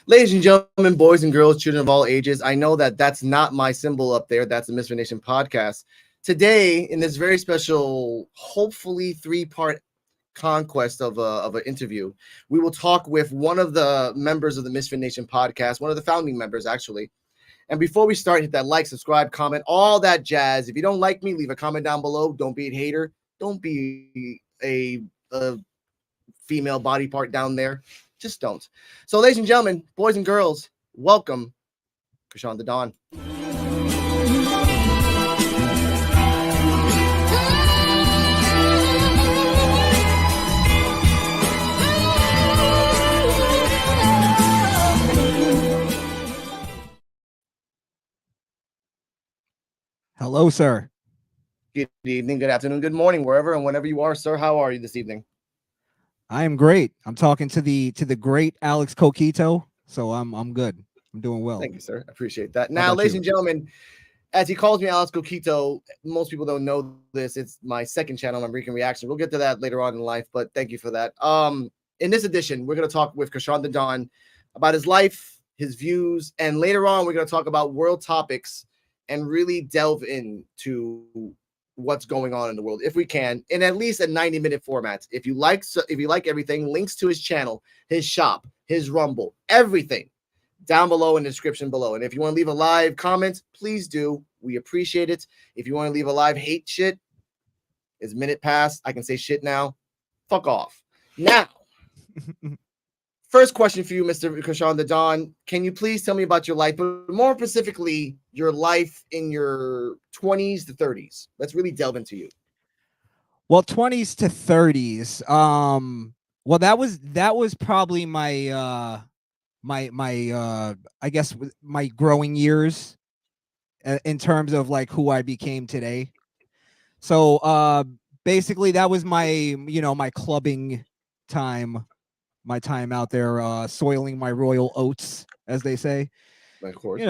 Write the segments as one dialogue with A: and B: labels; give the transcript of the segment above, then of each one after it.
A: Ladies and gentlemen, boys and girls, children of all ages, I know that that's not my symbol up there. That's the Misfit Nation podcast. Today, in this very special, hopefully three-part conquest of an interview, we will talk with one of the members of the Misfit Nation podcast, one of the founding members, actually. And before we start, hit that like, subscribe, comment, all that jazz. If you don't like me, leave a comment down below. Don't be a hater. Don't be a female body part down there. Just don't. So, ladies and gentlemen, boys and girls, welcome, Crishaun the Don.
B: Hello, sir.
A: Good evening, good afternoon, good morning, wherever and whenever you are, sir. How are you this evening?
B: I am great. I'm talking to the great Alex Coquito, so I'm good. I'm doing well.
A: Thank you, sir. I appreciate that. Now, ladies and gentlemen, as he calls me Alex Coquito, most people don't know this. It's my second channel, my Rican Reaction. We'll get to that later on in life, but thank you for that. In this edition, we're going to talk with Crishaun the Don about his life, his views, and later on, we're going to talk about world topics and really delve into what's going on in the world, if we can, in at least a 90-minute format. If you like everything, links to his channel, his shop, his Rumble, everything down below in the description below. And if you want to leave a live comment, please do. We appreciate it. If you want to leave a live hate shit, it's minute past. I can say shit now. Fuck off. Now, first question for you, Mr. Crishaun the Don. Can you please tell me about your life, but more specifically, your life in your 20s to 30s? Let's really delve into you.
B: Well, 20s to 30s. Well, that was probably my I guess my growing years in terms of like who I became today. So basically that was my my clubbing time, my time out there soiling my royal oats, as they say.
A: Of course.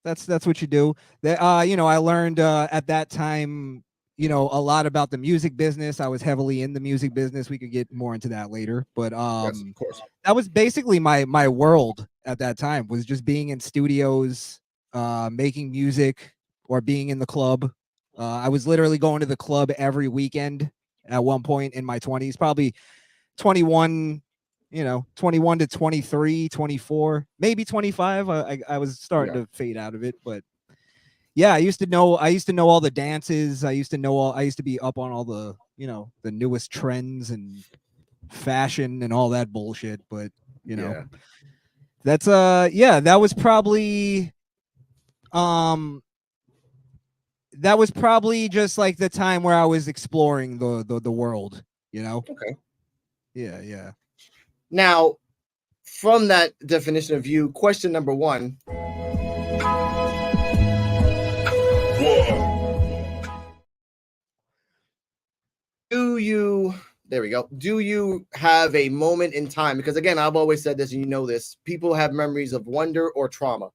B: That's what you do. That I learned at that time a lot about the music business. I was heavily in the music business. We could get more into that later, but
A: yes, of course.
B: That was basically my world at that time, was just being in studios, making music, or being in the club. I was literally going to the club every weekend at one point in my 20s, probably 21 to 23, 24, maybe 25. I was starting to fade out of it, but yeah, I used to know all the dances. I used to be up on all the, the newest trends and fashion and all that bullshit. But, that's, that was probably just like the time where I was exploring the world,
A: Okay.
B: Yeah.
A: Now, from that definition of you, question number one. Do you have a moment in time? Because again, I've always said this, and you know this, people have memories of wonder or trauma.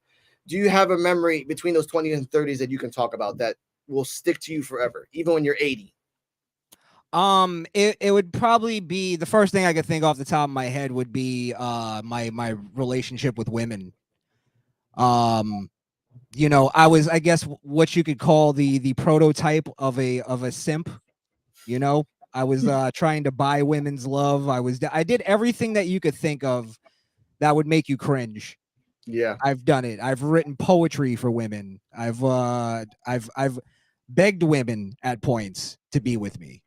A: Do you have a memory between those 20s and 30s that you can talk about that will stick to you forever, even when you're 80?
B: It would probably be, the first thing I could think off the top of my head would be my relationship with women. I was, I guess, what you could call the prototype of a simp. I was trying to buy women's love. I did everything that you could think of that would make you cringe.
A: Yeah,
B: I've done it. I've written poetry for women. I've begged women at points to be with me.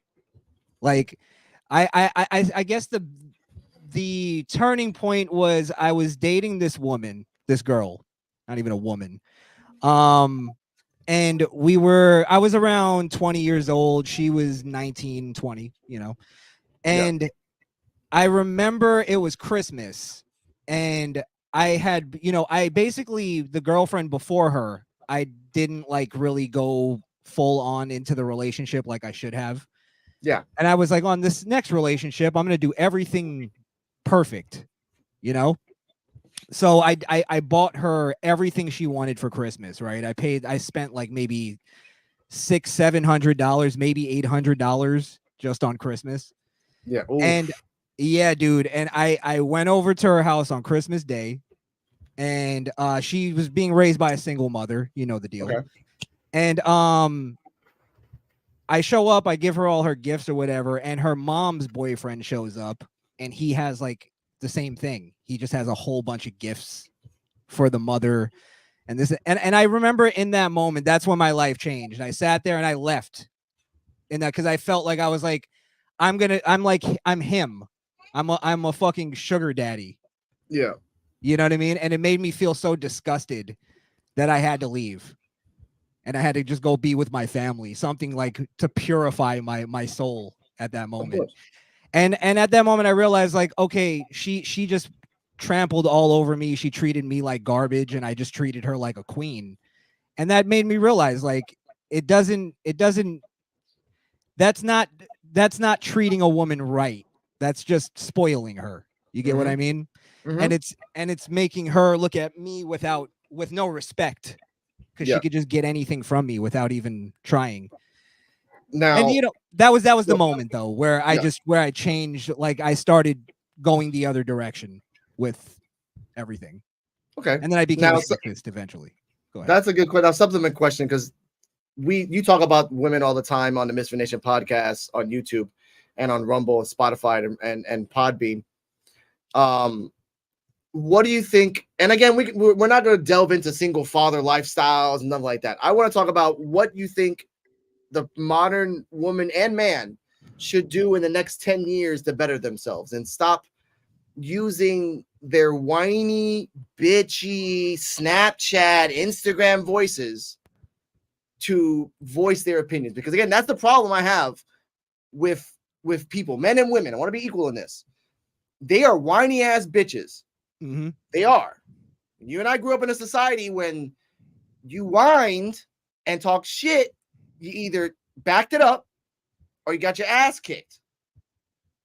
B: Like, I guess the turning point was I was dating this girl, not even a woman. And I was around 20 years old. She was 19, 20, and I remember it was Christmas, and I had, I basically, the girlfriend before her, I didn't like really go full on into the relationship like I should have.
A: Yeah.
B: And I was like, on this next relationship, I'm going to do everything perfect, So I bought her everything she wanted for Christmas, right? I spent like maybe $600-700, maybe $800 just on Christmas.
A: Yeah.
B: Oof. And yeah, dude. And I went over to her house on Christmas Day. and she was being raised by a single mother. You know the deal.
A: Okay.
B: And I show up, I give her all her gifts or whatever, and her mom's boyfriend shows up, and he has like the same thing. He just has a whole bunch of gifts for the mother. And this, and I remember in that moment, that's when my life changed. I sat there and I left in that because I felt like I was like, I'm him. I'm a fucking sugar daddy.
A: Yeah.
B: You know what I mean? And it made me feel so disgusted that I had to leave. And I had to just go be with my family, something like to purify my soul at that moment. And at that moment I realized like, okay, she just trampled all over me. She treated me like garbage and I just treated her like a queen. And that made me realize like that's not treating a woman right. That's just spoiling her. You get what I mean? And it's making her look at me with no respect, because she could just get anything from me without even trying.
A: Now,
B: and you know, that was the moment though where I changed. Like I started going the other direction with everything.
A: Okay.
B: And then I became a sexist eventually. Go ahead.
A: That's a good question. Now, supplement question, because you talk about women all the time on the Misfit Nation podcast on YouTube and on Rumble and Spotify and Podbean. What do you think? And again, we're not going to delve into single father lifestyles and nothing like that. I want to talk about what you think the modern woman and man should do in the next 10 years to better themselves and stop using their whiny, bitchy Snapchat, Instagram voices to voice their opinions. Because again, that's the problem I have with people, men and women. I want to be equal in this. They are whiny ass bitches.
B: Mm-hmm.
A: They are. You and I grew up in a society when you whined and talked shit, you either backed it up or you got your ass kicked.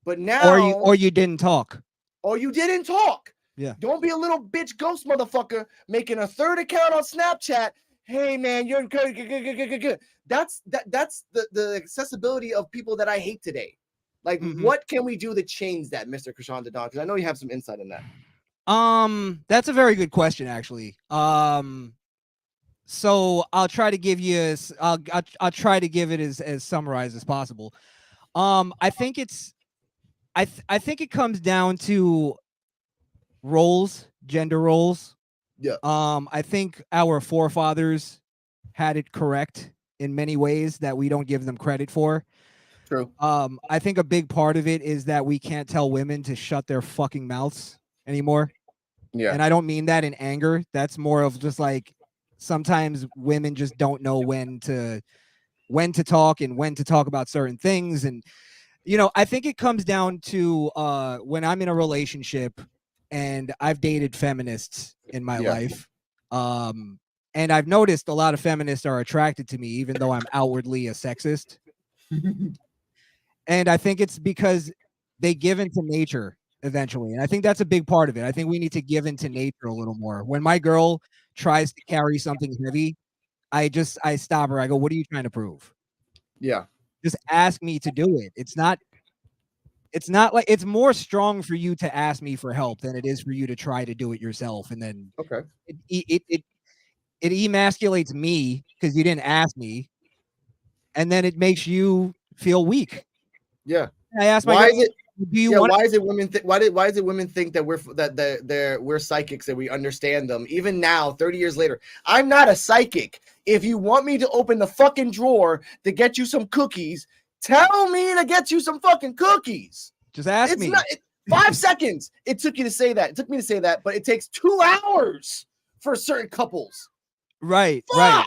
A: But now,
B: or you didn't talk.
A: Or you didn't talk.
B: Yeah.
A: Don't be a little bitch ghost motherfucker making a third account on Snapchat. Hey man, you're good. That's the accessibility of people that I hate today. Like, what can we do to change that, Mr. Crishaun Dadon? Because I know you have some insight in that.
B: That's a very good question, actually. So I'll try to give you I'll try to give it as summarized as possible. I think I think it comes down to gender roles.
A: Yeah.
B: I think our forefathers had it correct in many ways that we don't give them credit for.
A: True.
B: I think a big part of it is that we can't tell women to shut their fucking mouths anymore.
A: Yeah.
B: And I don't mean that in anger. That's more of just like sometimes women just don't know when to talk and when to talk about certain things. And you know, I think it comes down to when I'm in a relationship and I've dated feminists in my life. And I've noticed a lot of feminists are attracted to me, even though I'm outwardly a sexist. And I think it's because they give into nature eventually. And I think that's a big part of it. I think we need to give into nature a little more. When my girl tries to carry something heavy, I stop her. I go, what are you trying to prove?
A: Yeah.
B: Just ask me to do it. It's not like it's more strong for you to ask me for help than it is for you to try to do it yourself. And then it emasculates me because you didn't ask me. And then it makes you feel weak.
A: Yeah.
B: I asked my girl, do you want?
A: Why is it women? Why is it women think that we're psychics, that we understand them? Even now, 30 years later, I'm not a psychic. If you want me to open the fucking drawer to get you some cookies, tell me to get you some fucking cookies.
B: Just ask me.
A: 5 seconds. It took you to say that. It took me to say that, but it takes 2 hours for certain couples.
B: Right.
A: Fuck!
B: Right.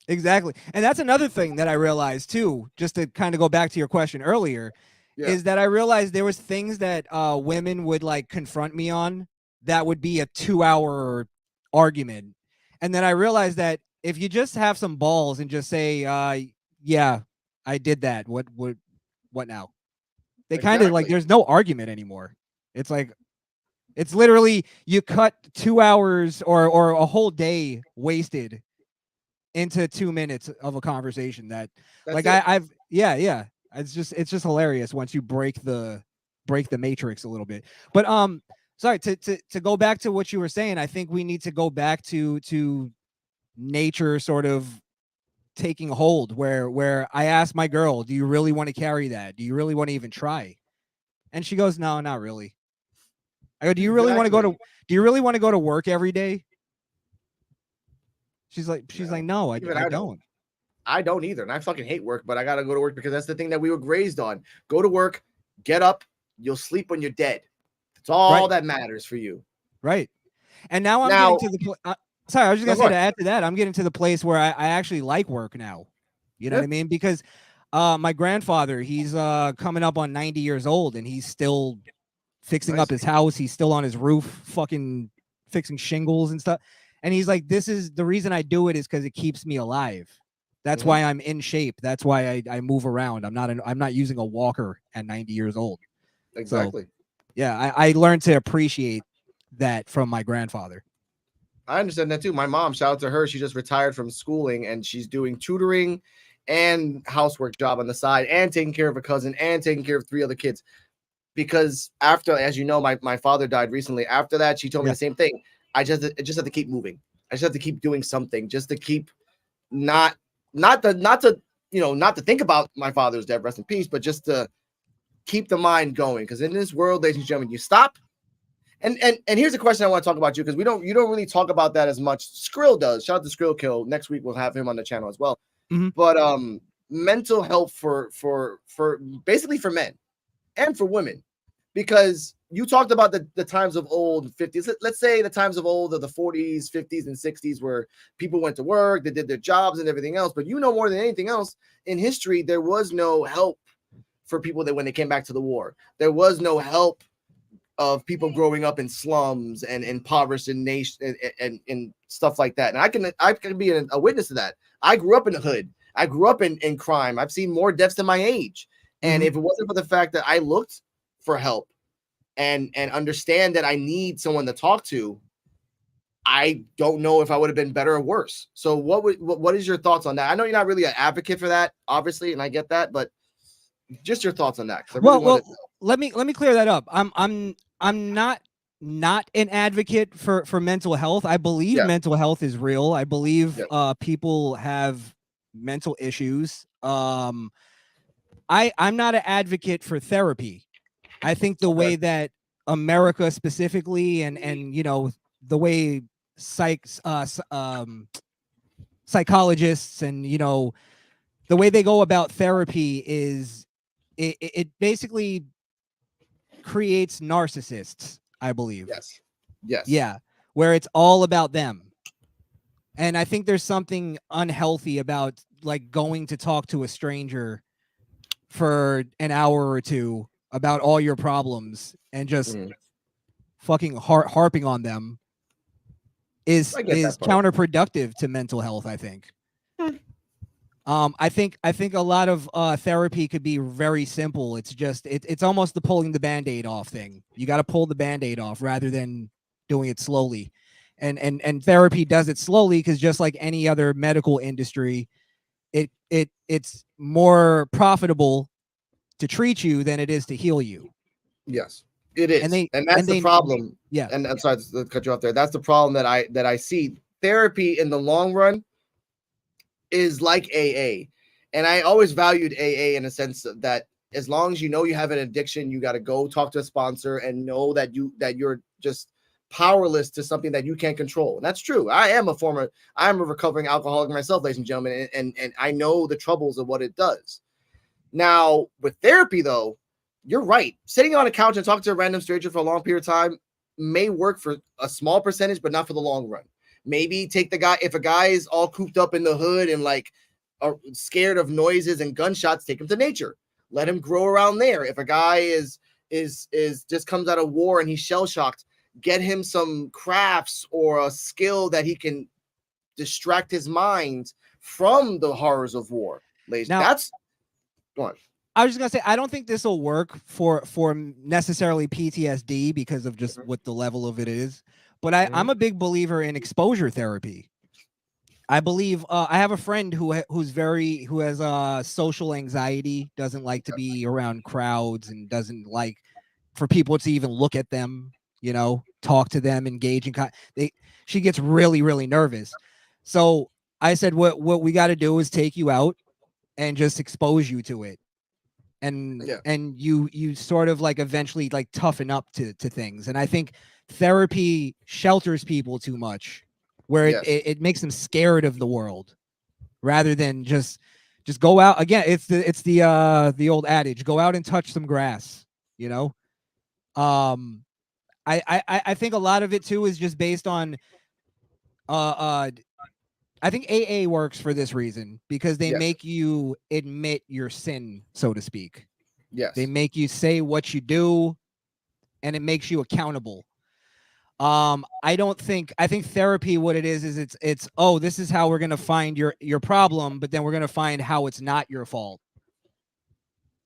B: Exactly. And that's another thing that I realized too, just to kind of go back to your question earlier, is that I realized there was things that women would like confront me on that would be a 2-hour argument. And then I realized that if you just have some balls and just say, yeah, I did that. What now? They kind of like, there's no argument anymore. It's like, it's literally, you cut 2 hours or a whole day wasted into 2 minutes of a conversation that I've it's just hilarious once you break the matrix a little bit. But sorry, to go back to what you were saying, I think we need to go back to nature sort of taking hold, where I asked my girl, do you really want to carry that? Do you really want to even try? And she goes, no, not really. I go, do you really want to go to work every day? She's like, no, I don't.
A: I don't either. And I fucking hate work, but I got to go to work because that's the thing that we were raised on. Go to work, get up, you'll sleep when you're dead. That's all that matters for you.
B: Right. And now I'm getting to the sorry, I was just going to say, to add to that, I'm getting to the place where I actually like work now. You know what I mean? Because my grandfather, he's coming up on 90 years old, and he's still fixing up his house. He's still on his roof, fucking fixing shingles and stuff. And he's like, this is the reason I do it, is because it keeps me alive. That's why I'm in shape. That's why I move around. I'm not using a walker at 90 years old.
A: Exactly.
B: So, yeah, I learned to appreciate that from my grandfather.
A: I understand that too. My mom, shout out to her. She just retired from schooling and she's doing tutoring and housework job on the side and taking care of a cousin and taking care of 3 other kids. Because after, as you know, my father died recently. After that, she told me the same thing. I just have to keep moving. I just have to keep doing something, just to keep not to think about my father's death, rest in peace, but just to keep the mind going. Because in this world, ladies and gentlemen, you stop. And here's a question I want to talk about you, because you don't really talk about that as much. Skrill does. Shout out to Skrill Kill. Next week we'll have him on the channel as well. But mental health for basically for men and for women, because you talked about the times of old 50s. Let's say the times of old of the 40s, 50s, and 60s, where people went to work, they did their jobs and everything else. But more than anything else in history, there was no help for people that when they came back to the war. There was no help of people growing up in slums and impoverished in nation and stuff like that. And I can be a witness to that. I grew up in the hood. I grew up in crime. I've seen more deaths than my age. And if it wasn't for the fact that I looked for help and understand that I need someone to talk to, I don't know if I would have been better or worse. So what is your thoughts on that? I know you're not really an advocate for that, obviously, and I get that, but just your thoughts on that.
B: Well, let me clear that up. I'm not an advocate for mental health. I believe mental health is real. I believe people have mental issues. I'm not an advocate for therapy. I think the way that America specifically and the way psychologists and the way they go about therapy is it basically creates narcissists, I believe.
A: Yes.
B: Yeah, where it's all about them. And I think there's something unhealthy about like going to talk to a stranger for an hour or two about all your problems and just fucking harping on them is counterproductive to mental health, I think. I think a lot of therapy could be very simple. It's just it's almost the pulling the Band-Aid off thing. You got to pull the Band-Aid off rather than doing it slowly. And therapy does it slowly because just like any other medical industry, it's more profitable to treat you than it is to heal you.
A: Yes, it is. And that's the problem.
B: Yeah.
A: And I'm sorry to cut you off there. That's the problem that I see. Therapy in the long run is like AA. And I always valued AA in a sense that as long as you know you have an addiction, you got to go talk to a sponsor and know that you're just powerless to something that you can't control. And that's true. I am a recovering alcoholic myself, ladies and gentlemen, and I know the troubles of what it does. Now, with therapy, though, you're right. Sitting on a couch and talking to a random stranger for a long period of time may work for a small percentage, but not for the long run. Maybe take the guy, if a guy is all cooped up in the hood and like are scared of noises and gunshots, take him to nature. Let him grow around there. If a guy is just comes out of war and he's shell shocked, get him some crafts or a skill that he can distract his mind from the horrors of war. Now, go on.
B: I was just gonna say, I don't think this will work for necessarily PTSD because of just what the level of it is. But I'm a big believer in exposure therapy. I believe I have a friend who has social anxiety, doesn't like to be around crowds, and doesn't like for people to even look at them. talk to them, engage in she gets really, really nervous. So I said, what we got to do is take you out and just expose you to it. And you sort of like eventually like toughen up to things. And I think therapy shelters people too much, where it makes them scared of the world rather than just go out. Again, it's the old adage, go out and touch some grass, I think a lot of it too is just based on I think AA works for this reason, because they make you admit your sin, so to speak.
A: Yes.
B: They make you say what you do, and it makes you accountable. I think therapy, what it is it's oh, this is how we're gonna find your problem, but then we're gonna find how it's not your fault.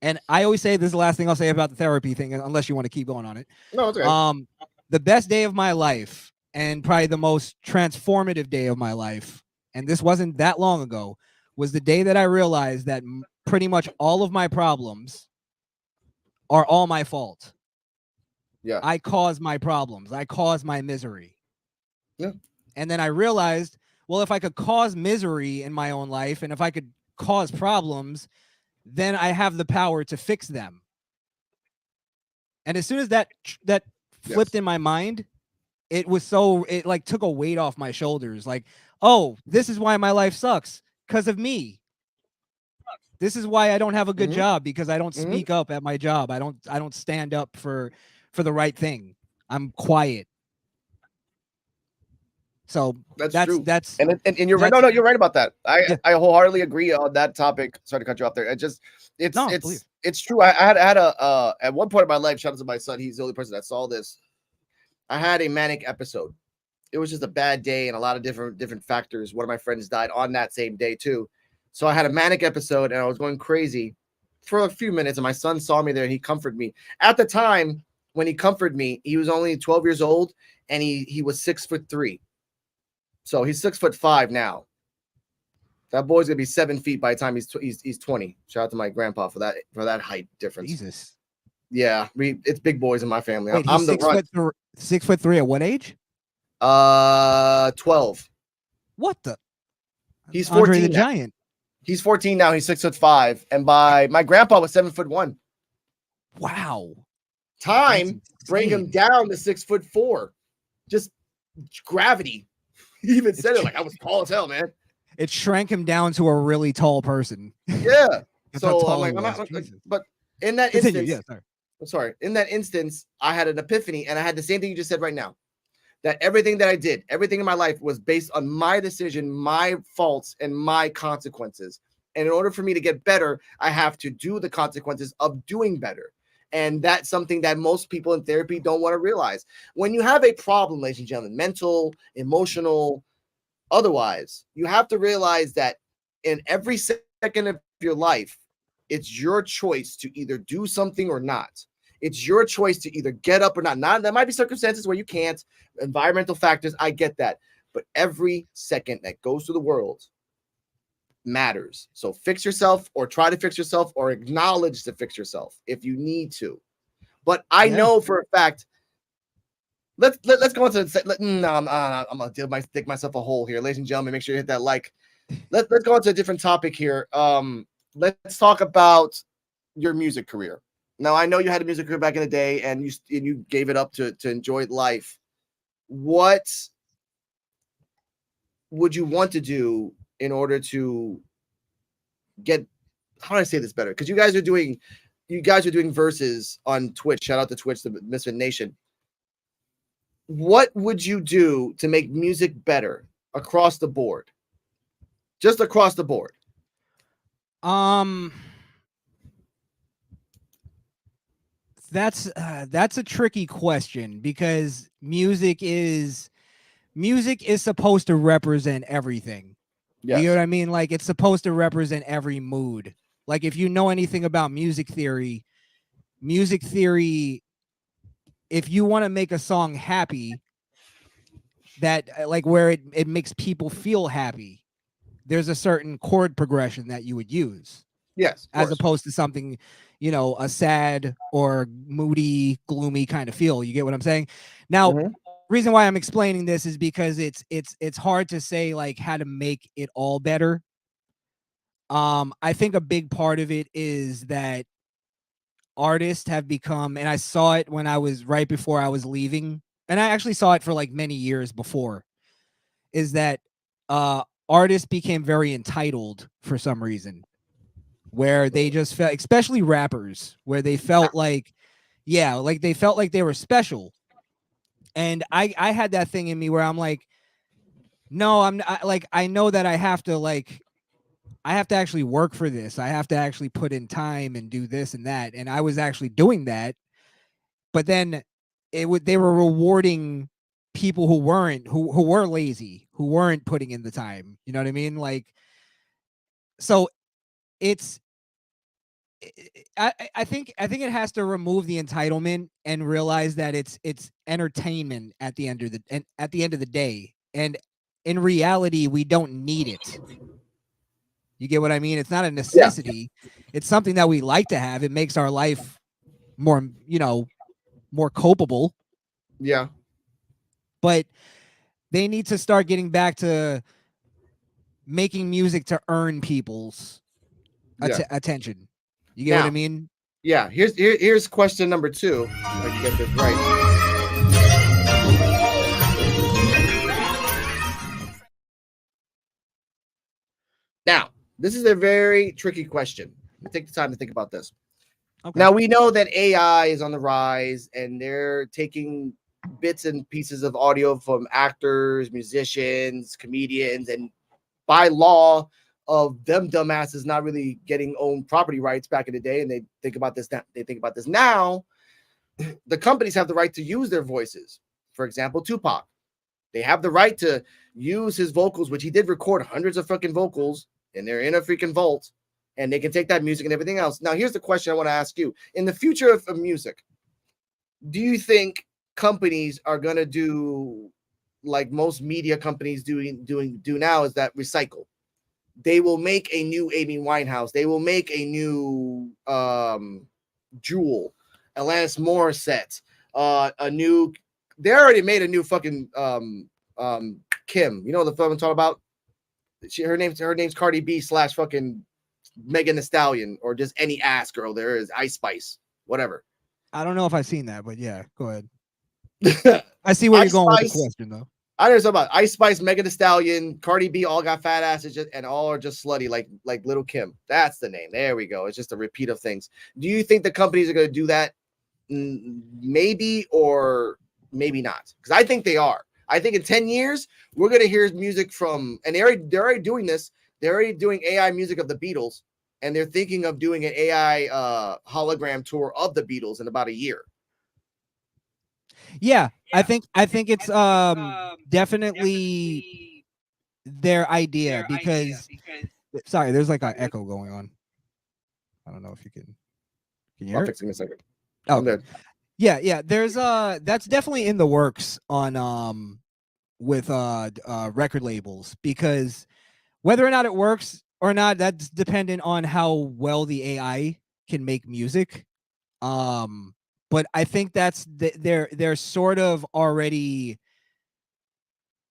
B: And I always say, this is the last thing I'll say about the therapy thing, unless you want to keep going on it.
A: No, it's okay.
B: The best day of my life, and probably the most transformative day of my life, and this wasn't that long ago, was the day that I realized that pretty much all of my problems are all my fault.
A: Yeah.
B: I caused my problems. I caused my misery.
A: Yeah.
B: And then I realized, well, if I could cause misery in my own life, and if I could cause problems, then I have the power to fix them. And as soon as that flipped in my mind, it like took a weight off my shoulders. Like, oh, this is why my life sucks, because of me. This is why I don't have a good job, because I don't speak up at my job. I don't stand up for the right thing. I'm quiet. So
A: that's true.
B: That's
A: and you're right. No, you're right about that. I wholeheartedly agree on that topic. Sorry to cut you off there. It's true. I had a at one point in my life, shout out to my son, he's the only person that saw this. I had a manic episode. It was just a bad day and a lot of different factors. One of my friends died on that same day too. So I had a manic episode and I was going crazy for a few minutes, and my son saw me there and he comforted me. At the time when he comforted me, he was only 12 years old and he was 6'3". So he's 6'5" now. That boy's gonna be 7 feet by the time he's 20. Shout out to my grandpa for that height difference.
B: Jesus.
A: Yeah, it's big boys in my family.
B: Wait, I'm the 6'3" at what age?
A: 12.
B: What the?
A: He's 14.
B: Andre the Giant.
A: He's 14 now. He's 6'5", and my grandpa was 7'1".
B: Wow.
A: Time bring him down to 6'4". Just gravity. He even said it like I was tall as hell, man.
B: It shrank him down to a really tall person.
A: Yeah. So I'm like, but in that instance, in that instance, I had an epiphany, and I had the same thing you just said right now. That everything that I did, everything in my life was based on my decision, my faults, and my consequences. And in order for me to get better, I have to do the consequences of doing better. And that's something that most people in therapy don't want to realize. When you have a problem, ladies and gentlemen, mental, emotional, otherwise, you have to realize that in every second of your life, it's your choice to either do something or not. It's your choice to either get up or not. There might be circumstances where you can't, environmental factors, I get that. But every second that goes through the world matters. So fix yourself, or try to fix yourself, or acknowledge to fix yourself if you need to. But I know for a fact, let's go into I'm gonna dig myself a hole here. Ladies and gentlemen, make sure you hit that like. Let's go into a different topic here. Let's talk about your music career. Now, I know you had a music career back in the day, and you gave it up to enjoy life. What would you want to do in order to get? How do I say this better? Because you guys are doing verses on Twitch. Shout out to Twitch, the Misfit Nation. What would you do to make music better across the board? Just across the board.
B: That's a tricky question, because music is supposed to represent everything. Yes. You know what I mean? Like, it's supposed to represent every mood. Like, if you know anything about music theory, if you want to make a song happy, that like where it makes people feel happy, there's a certain chord progression that you would use.
A: Yes,
B: as opposed to something, you know, a sad or moody, gloomy kind of feel. You get what I'm saying? Now, reason why I'm explaining this is because it's hard to say like how to make it all better. I think a big part of it is that artists have become, and I saw it when I was right before I was leaving, and I actually saw it for like many years before, is that artists became very entitled for some reason, where they just felt, especially rappers, where they felt like, yeah, like they felt like they were special. And I had that thing in me where I'm like, no, like, I know that I have to actually work for this. I have to actually put in time and do this and that. And I was actually doing that. But then they were rewarding people who were lazy, who weren't putting in the time. You know what I mean? Like, so it's, I think it has to remove the entitlement and realize that it's entertainment at the end of the day. And in reality, we don't need it. You get what I mean? It's not a necessity. It's something that we like to have. It makes our life more, you know, more copable.
A: Yeah.
B: But they need to start getting back to making music to earn people's attention. You get what I mean?
A: Yeah. Here's question number 2. If I can get this right. Now, this is a very tricky question. Take the time to think about this. Okay. Now, we know that AI is on the rise, and they're taking bits and pieces of audio from actors, musicians, comedians, and by law of them dumbasses not really getting own property rights back in the day, and they think about this now, the companies have the right to use their voices. For example, Tupac. They have the right to use his vocals, which he did record hundreds of fucking vocals, and they're in a freaking vault, and they can take that music and everything else. Now, here's the question I want to ask you. In the future of music, do you think companies are going to do like most media companies do now, is that recycle? They will make a new Amy Winehouse. They will make a new Jewel, Alanis Morissette, a new. They already made a new fucking Kim. You know the film I'm talking about? Her name's Cardi B / fucking Megan Thee Stallion, or just any ass girl there is, Ice Spice, whatever.
B: I don't know if I've seen that, but yeah, go ahead. I see where you're going with the question, though.
A: I know something about Ice Spice, Megan Thee Stallion, Cardi B, all got fat asses, and all are just slutty, like Little Kim. That's the name. There we go. It's just a repeat of things. Do you think the companies are going to do that? Maybe, or maybe not, because I think they are. I think in 10 years we're going to hear music from, and they're already doing this. They're already doing AI music of the Beatles, and they're thinking of doing an AI hologram tour of the Beatles in about a year.
B: Yeah, I think it's definitely their idea, because sorry, there's like an echo going on. I don't know if you can hear
A: I'll
B: it?
A: fix it in a second.
B: Oh, yeah, there's that's definitely in the works on with record labels, because whether or not it works or not, that's dependent on how well the AI can make music. But I think that's they're sort of already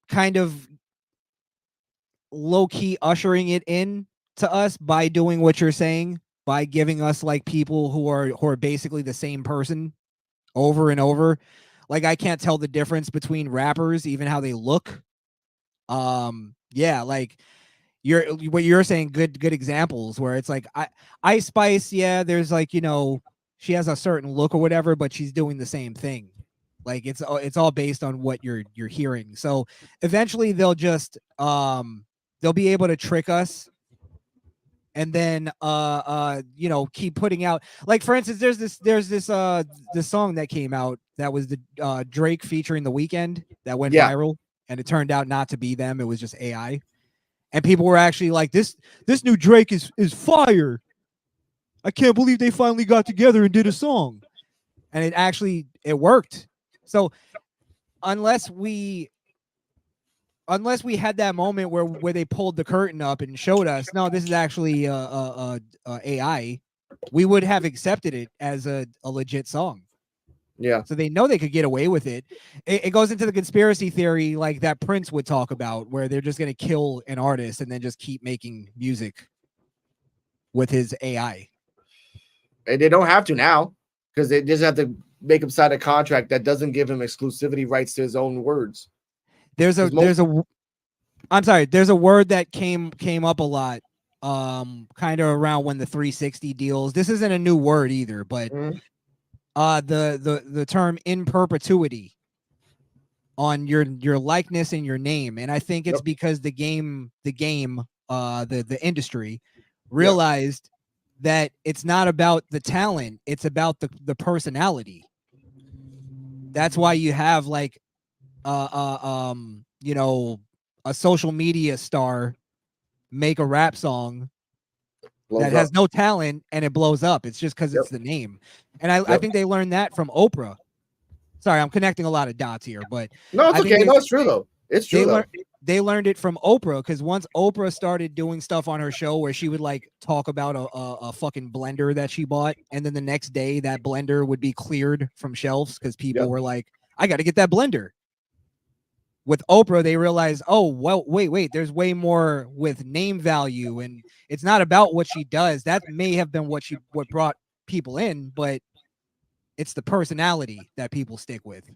B: kind of low-key ushering it in to us by doing what you're saying, by giving us like people who are basically the same person over and over. Like, I can't tell the difference between rappers, even how they look. Yeah, like what you're saying, good examples where it's like Ice Spice, yeah, there's like, you know, she has a certain look or whatever, but she's doing the same thing. Like, it's all based on what you're hearing. So eventually they'll just they'll be able to trick us, and then you know, keep putting out, like, for instance, there's this song that came out that was the Drake featuring The Weeknd that went viral, and it turned out not to be them. It was just AI. And people were actually like, this new Drake is fire. I can't believe they finally got together and did a song. And it worked. So unless we unless we had that moment where they pulled the curtain up and showed us, no, this is actually AI, we would have accepted it as a legit song.
A: Yeah.
B: So they know they could get away with it. It goes into the conspiracy theory like that Prince would talk about, where they're just going to kill an artist and then just keep making music with his AI.
A: And they don't have to now, because they just have to make him sign a contract that doesn't give him exclusivity rights to his own words.
B: There's a word that came up a lot, kind of around when the 360 deals. This isn't a new word either, but the term in perpetuity on your likeness and your name. And I think it's because the industry realized that it's not about the talent, it's about the personality. That's why you have like you know, a social media star make a rap song that has no talent and it blows up. It's just because it's the name. And I think they learned that from Oprah. Sorry, I'm connecting a lot of dots here, but
A: no, it's okay. No, it's true though. It's true.
B: They learned it from Oprah, because once Oprah started doing stuff on her show where she would like talk about a fucking blender that she bought, and then the next day that blender would be cleared from shelves because people were like, I got to get that blender. With Oprah, they realized, oh, well, wait, there's way more with name value, and it's not about what she does. That may have been what brought people in, but it's the personality that people stick with.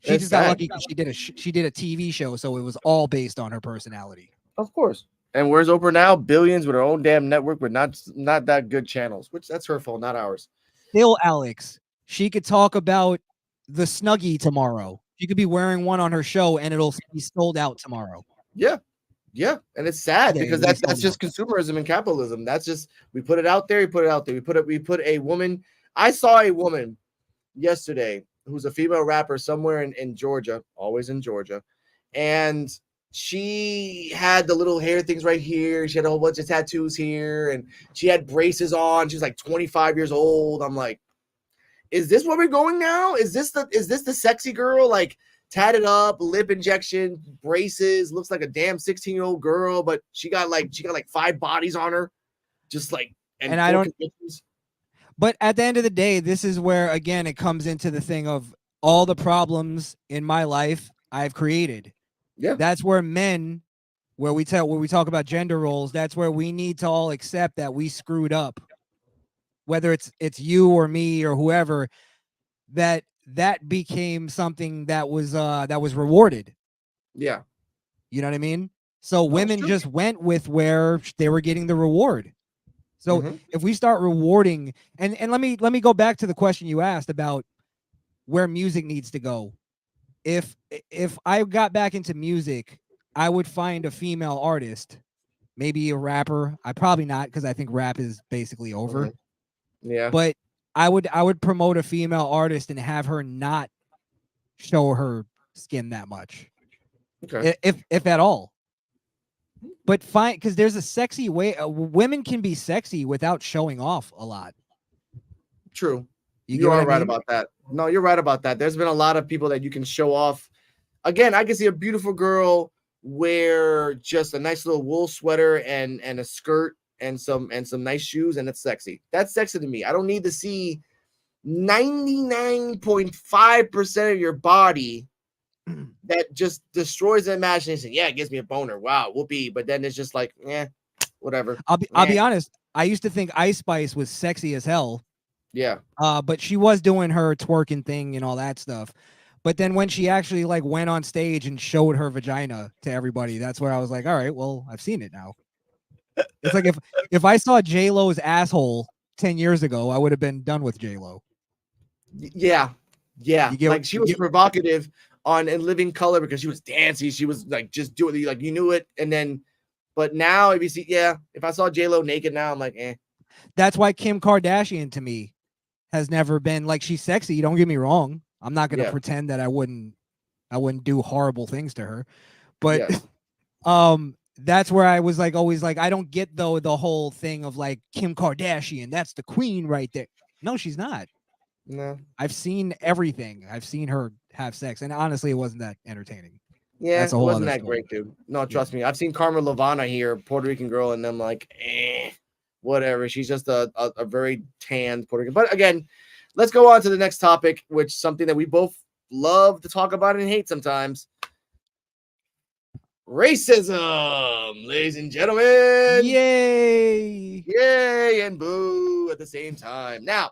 B: She just got lucky because she did a TV show, so it was all based on her personality.
A: Of course. And where's Oprah now? Billions with her own damn network with not that good channels, which that's her fault, not ours.
B: Still, Alex, she could talk about the Snuggie tomorrow. She could be wearing one on her show and it'll be sold out tomorrow.
A: Yeah. Yeah. And it's sad because that's just consumerism and capitalism. That's just, we put it out there, we put a woman. I saw a woman yesterday who's a female rapper somewhere in Georgia, always in Georgia. And she had the little hair things right here. She had a whole bunch of tattoos here, and she had braces on. She's like 25 years old. I'm like, is this where we're going now? Is this the sexy girl? Like tatted up, lip injection, braces, looks like a damn 16-year-old girl, but she got like 5 bodies on her. Just like,
B: and I don't. But at the end of the day, this is where, again, it comes into the thing of all the problems in my life I've created.
A: Yeah.
B: That's where men, where we talk about gender roles, that's where we need to all accept that we screwed up. Whether it's you or me or whoever, that became something that was rewarded.
A: Yeah.
B: You know what I mean? So women just went with where they were getting the reward. So if we start rewarding, and let me go back to the question you asked about where music needs to go. If I got back into music, I would find a female artist, maybe a rapper. I probably not, because I think rap is basically over.
A: Yeah.
B: But I would promote a female artist and have her not show her skin that much.
A: Okay.
B: If at all. But fine, because there's a sexy way. Women can be sexy without showing off a lot.
A: True. You are right about that. No, you're right about that. There's been a lot of people that you can show off. Again, I can see a beautiful girl wear just a nice little wool sweater and a skirt and some nice shoes, and it's sexy. That's sexy to me. I don't need to see 99.5% of your body that just destroys the imagination. Yeah, it gives me a boner. Wow, whoopee. But then it's just like, whatever.
B: I'll be honest. I used to think Ice Spice was sexy as hell.
A: Yeah.
B: But she was doing her twerking thing and all that stuff. But then when she actually like went on stage and showed her vagina to everybody, that's where I was like, all right, well, I've seen it now. It's like if I saw J-Lo's asshole 10 years ago, I would have been done with J-Lo.
A: Yeah. Yeah. Like she was provocative on In Living Color because she was dancing. She was like just doing like you knew it. And then, but now if you see, if I saw J-Lo naked now, I'm like,
B: That's why Kim Kardashian to me has never been like, she's sexy. Don't get me wrong. I'm not going to pretend that I wouldn't do horrible things to her. But that's where I was like, always like, I don't get though the whole thing of like Kim Kardashian. That's the queen right there. No, she's not.
A: No,
B: I've seen everything. I've seen her have sex, and honestly, it wasn't that entertaining.
A: Yeah,
B: That's
A: it
B: a whole
A: wasn't
B: other
A: that
B: story.
A: great, dude. No, trust me. I've seen Carmen Lavana here, Puerto Rican girl, and I'm like, whatever. She's just a very tanned Puerto Rican. But again, let's go on to the next topic, which something that we both love to talk about and hate sometimes. Racism, ladies and gentlemen.
B: Yay!
A: Yay and boo at the same time. Now,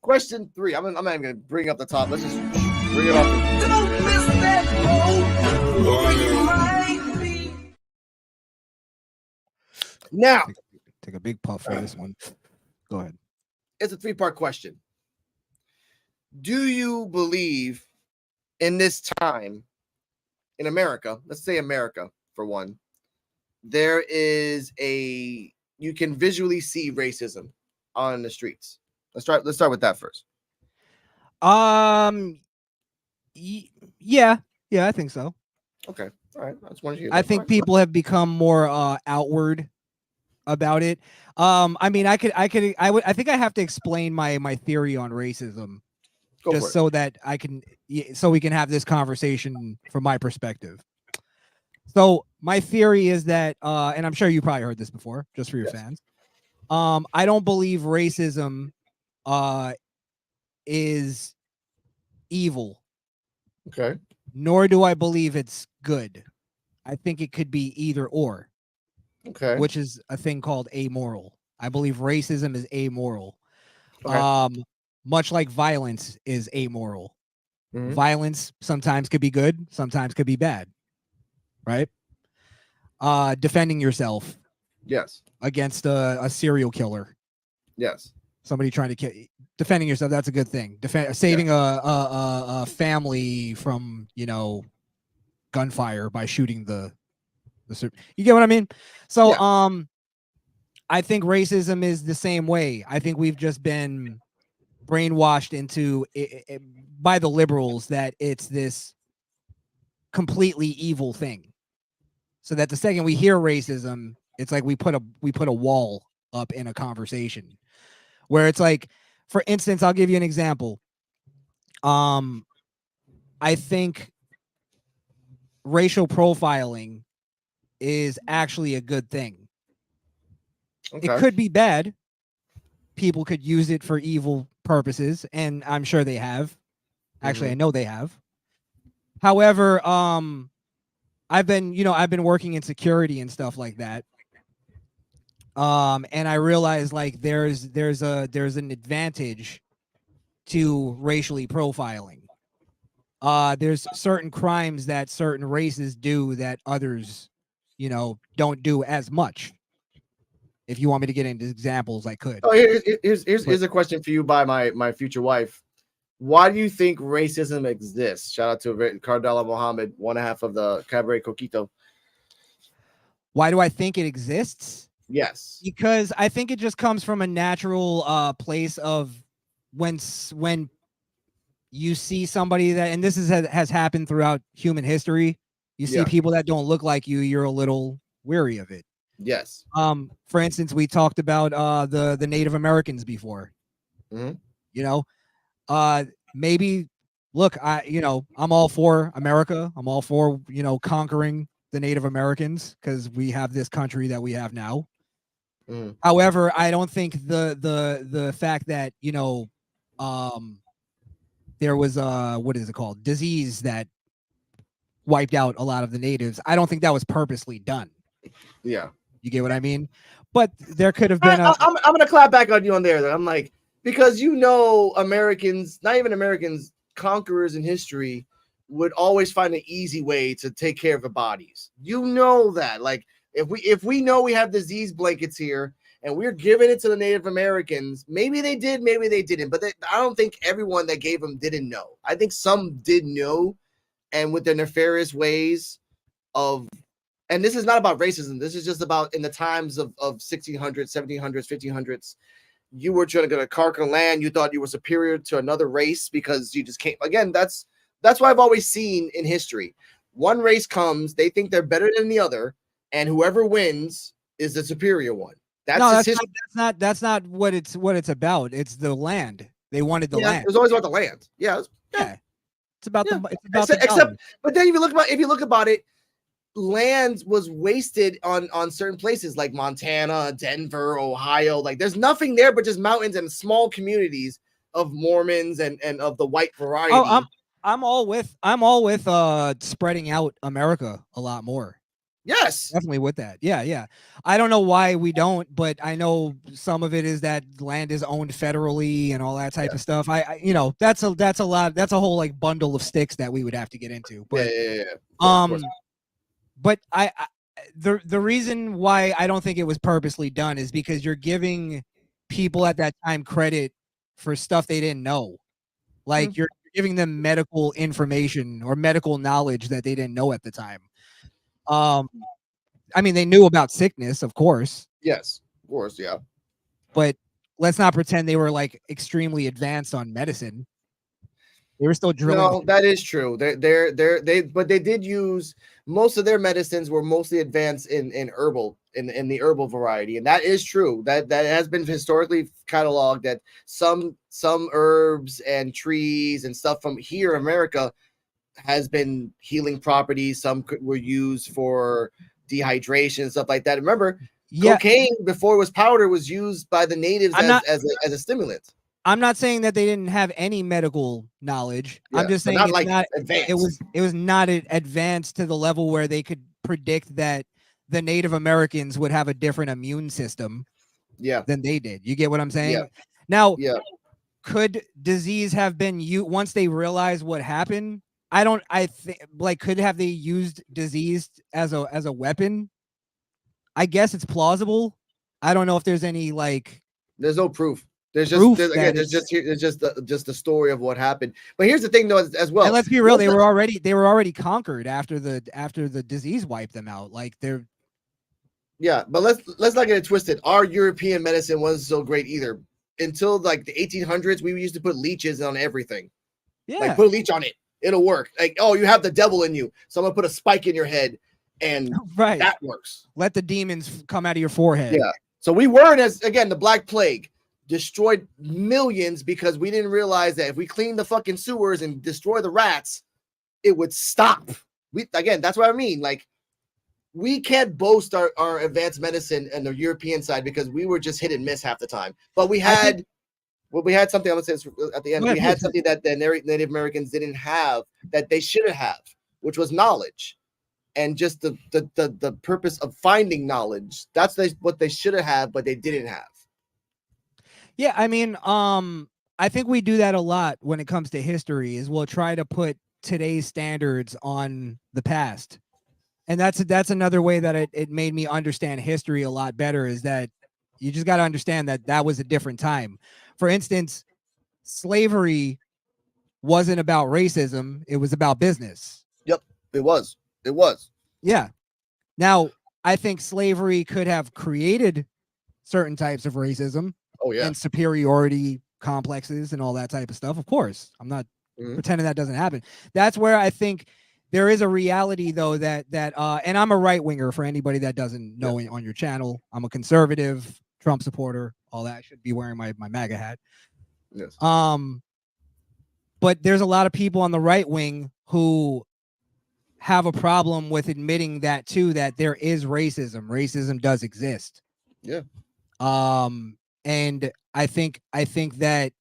A: question 3. I'm not even gonna bring up the top. Let's just bring it up. Don't miss that now,
B: take a big puff for this one. Go ahead.
A: It's a 3-part question. Do you believe in this time in America? Let's say America for one. There is you can visually see racism on the streets. Let's start with that first.
B: Yeah, I think so.
A: Okay, all right. That's one.
B: I think people have become more outward about it. I mean, I think I have to explain my theory on racism, just so that so we can have this conversation from my perspective. So my theory is that, and I'm sure you probably heard this before, just for your fans. I don't believe racism is evil.
A: Okay.
B: Nor do I believe it's good. I think it could be either or.
A: Okay.
B: Which is a thing called amoral. I believe racism is amoral. Okay. Much like violence is amoral. Mm-hmm. Violence sometimes could be good, sometimes could be bad. Right? Defending yourself.
A: Yes.
B: Against a serial killer.
A: Yes.
B: Somebody trying to kill, defending yourself, that's a good thing. Saving a family from, gunfire by shooting the you get what I mean? So I think racism is the same way. I think we've just been brainwashed into by the liberals that it's this completely evil thing. So that the second we hear racism, it's like we put a wall up in a conversation where it's like, for instance, I'll give you an example. I think racial profiling is actually a good thing. Okay. It could be bad. People could use it for evil purposes, and I'm sure they have. Actually, I know they have. However, I've been working in security and stuff like that. And I realized like there's an advantage to racially profiling. There's certain crimes that certain races do that others, don't do as much. If you want me to get into examples, I could.
A: Oh, here's a question for you by my future wife. Why do you think racism exists? Shout out to Cardella Mohammed, one half of the Cabaret Coquito.
B: Why do I think it exists?
A: Yes.
B: Because I think it just comes from a natural place of when you see somebody that, and this has happened throughout human history. You see people that don't look like you, you're a little weary of it.
A: Yes.
B: For instance, we talked about the Native Americans before. Mm-hmm. Maybe look, I'm all for America. I'm all for, conquering the Native Americans because we have this country that we have now. Mm. However, I don't think the fact that, there was what is it called? Disease that wiped out a lot of the natives. I don't think that was purposely done.
A: Yeah.
B: You get what I mean? But there could have been
A: I'm going to clap back on you on there. I'm like, because Americans, not even Americans, conquerors in history would always find an easy way to take care of the bodies. That. Like, if we know we have disease blankets here and we're giving it to the Native Americans, maybe they did, maybe they didn't. But I don't think everyone that gave them didn't know. I think some did know, and with their nefarious ways of, and this is not about racism. This is just about in the times of 1600s, 1700s, 1500s, you were trying to get a conquer land. You thought you were superior to another race because you just can't. Again, that's what I've always seen in history. One race comes, they think they're better than the other, and whoever wins is the superior one.
B: That's not what it's about. It's the land. They wanted the land.
A: It was always about the land. Yeah.
B: It's about
A: Yeah.
B: it's about the
A: Except, but then if you look about it, land was wasted on certain places like Montana, Denver, Ohio. Like there's nothing there but just mountains and small communities of Mormons and of the white variety.
B: Oh, I'm all with spreading out America a lot more.
A: Yes,
B: definitely with that. Yeah. I don't know why we don't, but I know some of it is that land is owned federally and all that type of stuff. I you know, that's a lot. That's a whole like bundle of sticks that we would have to get into. But
A: yeah.
B: Of course. But the reason why I don't think it was purposely done is because you're giving people at that time credit for stuff they didn't know. Like you're giving them medical information or medical knowledge that they didn't know at the time. I mean, they knew about sickness, of course.
A: Yes, of course, yeah.
B: But let's not pretend they were like extremely advanced on medicine. They were still drilling.
A: No, that is true. But they did use most of their medicines were mostly advanced in herbal in the herbal variety, and that is true. That has been historically cataloged that some herbs and trees and stuff from here in America has been healing properties. Some were used for dehydration and stuff like that. Remember, cocaine before it was powder was used by the natives as a stimulant.
B: I'm not saying that they didn't have any medical knowledge. Yeah, I'm just saying it's
A: like
B: not
A: advanced.
B: It was not advanced to the level where they could predict that the Native Americans would have a different immune system than they did. You get what I'm saying? Now, could disease have been once they realized what happened? I think like could have they used disease as a weapon? I guess it's plausible. I don't know if there's any like
A: there's no proof. There's just the story of what happened. But here's the thing, though, as well.
B: And let's be real, they were already conquered after the disease wiped them out. Like they're.
A: Yeah, but let's not get it twisted. Our European medicine wasn't so great either until like the 1800s. We used to put leeches on everything.
B: Yeah,
A: like put a leech on it, it'll work. Like, oh, you have the devil in you, so I'm gonna put a spike in your head, and that works.
B: Let the demons come out of your forehead.
A: Yeah. So we weren't the Black Plague destroyed millions because we didn't realize that if we clean the fucking sewers and destroy the rats, it would stop. That's what I mean. Like, we can't boast our advanced medicine and the European side because we were just hit and miss half the time. But we had something, I'm going to say at the end. We had something that the Native Americans didn't have that they should have, which was knowledge. And just the purpose of finding knowledge. That's what they should have, but they didn't have.
B: Yeah, I mean, I think we do that a lot when it comes to history. Is we'll try to put today's standards on the past, and that's another way that it made me understand history a lot better. Is that you just got to understand that was a different time. For instance, slavery wasn't about racism; it was about business.
A: Yep, it was. It was.
B: Yeah. Now, I think slavery could have created certain types of racism.
A: Oh, yeah.
B: And superiority complexes and all that type of stuff. Of course, I'm not pretending that doesn't happen. That's where I think there is a reality, though, that and I'm a right winger for anybody that doesn't know on your channel. I'm a conservative, Trump supporter, all that. I should be wearing my MAGA hat.
A: Yes.
B: But there's a lot of people on the right wing who have a problem with admitting that too, that there is racism. Racism does exist.
A: Yeah.
B: And I think that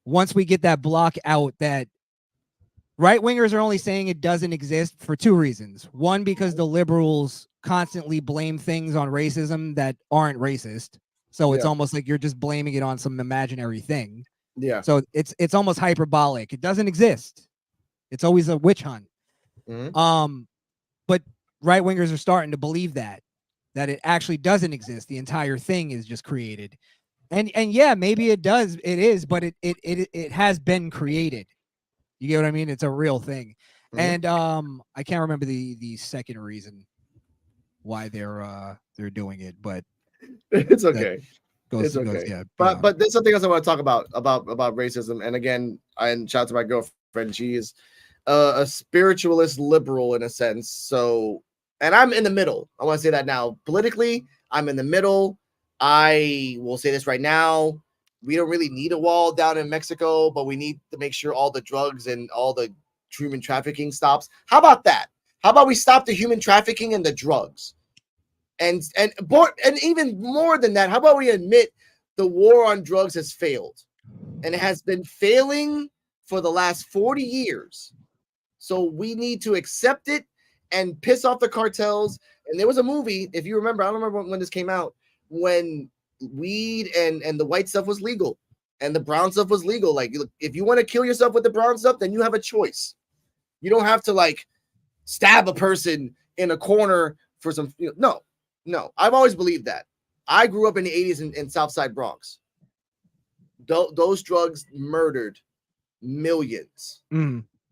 B: once we get that block out, that right wingers are only saying it doesn't exist for two reasons. One, because the liberals constantly blame things on racism that aren't racist. So it's almost like you're just blaming it on some imaginary thing.
A: Yeah.
B: So it's almost hyperbolic. It doesn't exist. It's always a witch hunt. But right wingers are starting to believe that it actually doesn't exist. The entire thing is just created. And yeah, maybe it is, but it has been created. You get what I mean? It's a real thing. And I can't remember the second reason why they're doing it, but
A: it's okay.
B: It's okay.
A: But there's something else I want to talk about racism. And again, and shout out to my girlfriend. She is a spiritualist liberal in a sense. So, and I'm in the middle. I want to say that now. Politically, I'm in the middle. I will say this right now. We don't really need a wall down in Mexico, but we need to make sure all the drugs and all the human trafficking stops. How about that? How about we stop the human trafficking and the drugs? And even more than that, how about we admit the war on drugs has failed, and it has been failing for the last 40 years. So we need to accept it and piss off the cartels. And there was a movie, if you remember, I don't remember when this came out, when weed and the white stuff was legal and the brown stuff was legal. Like, if you want to kill yourself with the brown stuff, then you have a choice. You don't have to like stab a person in a corner for some, no. I've always believed that. I grew up in the 80s in Southside Bronx. Those drugs murdered millions.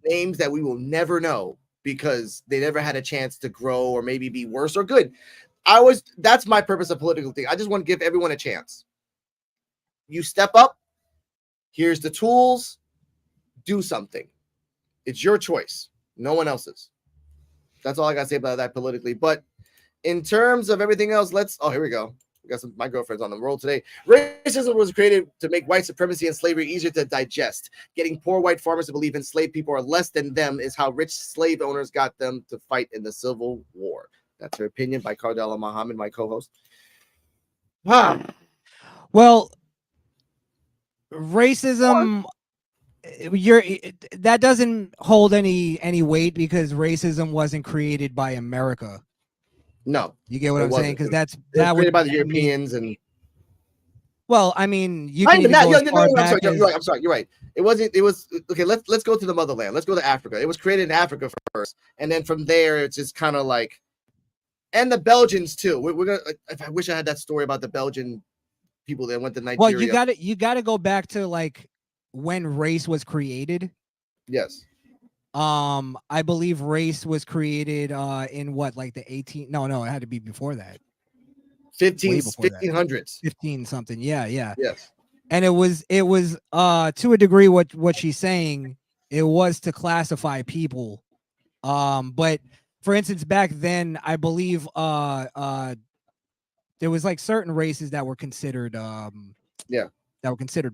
A: Names that we will never know because they never had a chance to grow or maybe be worse or good. That's my purpose of political thing. I just want to give everyone a chance. You step up. Here's the tools. Do something. It's your choice. No one else's. That's all I got to say about that politically. But in terms of everything else, here we go. We got my girlfriend's on the roll today. Racism was created to make white supremacy and slavery easier to digest. Getting poor white farmers to believe enslaved people are less than them is how rich slave owners got them to fight in the Civil War. That's her opinion by Cardella Muhammad, my co-host.
B: Well, racism, that doesn't hold any weight because racism wasn't created by America.
A: No,
B: you get what I'm saying? Because that
A: was created by the Europeans and.
B: Well, I mean, you can even go as far back as.
A: I'm sorry. You're right. It wasn't. It was okay. Let's go to the motherland. Let's go to Africa. It was created in Africa first, and then from there, it's just kind of like, and the Belgians too. We're gonna. I wish I had that story about the Belgian people that went to Nigeria.
B: Well, you gotta go back to like when race was created.
A: Yes.
B: I believe race was created in what, like the 18? No, it had to be before that.
A: 1500s.
B: 15 something. Yeah.
A: Yes.
B: And it was to a degree what she's saying, it was to classify people. But for instance, back then, I believe there was like certain races that were considered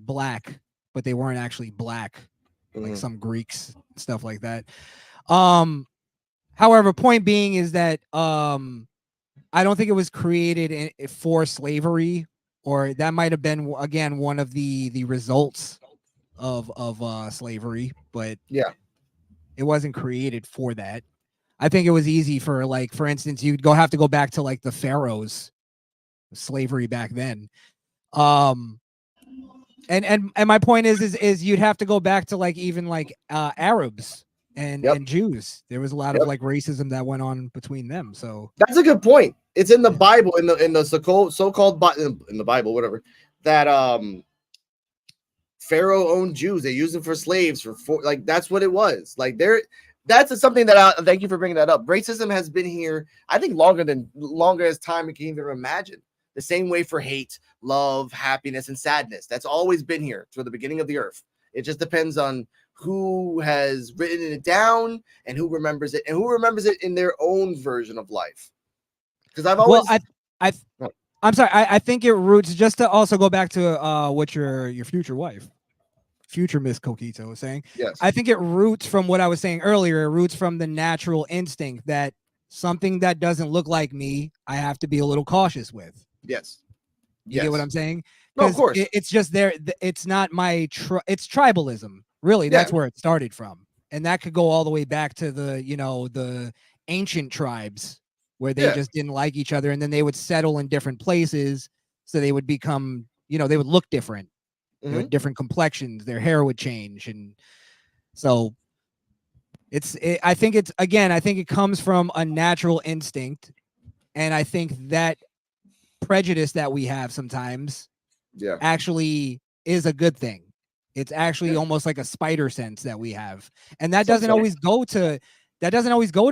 B: black, but they weren't actually black. Like some Greeks, stuff like that. However, point being is that I don't think it was created for slavery, or that might have been again one of the results of slavery, but it wasn't created for that. I think it was easy for, like, for instance, you'd have to go back to like the pharaohs, slavery back then. And my point is you'd have to go back to like even like Arabs and Jews. There was a lot of like racism that went on between them. So
A: that's a good point. It's in the Bible, in the so-called in the Bible, whatever, that Pharaoh owned Jews. They used them for slaves like that's what it was. Like that's something that thank you for bringing that up. Racism has been here, I think, longer as time we can even imagine. The same way for hate, love, happiness, and sadness. That's always been here for the beginning of the earth. It just depends on who has written it down and who remembers it, and who remembers it in their own version of life. Because I've always,
B: I'm sorry. I think it roots, just to also go back to what your future wife, future Miss Coquito, was saying.
A: Yes.
B: I think it roots from what I was saying earlier. It roots from the natural instinct that something that doesn't look like me, I have to be a little cautious with.
A: Yes.
B: You get what I'm saying?
A: No, of course.
B: It's just there. It's not it's tribalism. Really, that's where it started from. And that could go all the way back to the ancient tribes where they just didn't like each other. And then they would settle in different places. So they would become, they would look different. They had different complexions. Their hair would change. And so I think it comes from a natural instinct. And I think that prejudice that we have sometimes actually is a good thing. It's actually almost like a spider sense that we have. And that doesn't always go to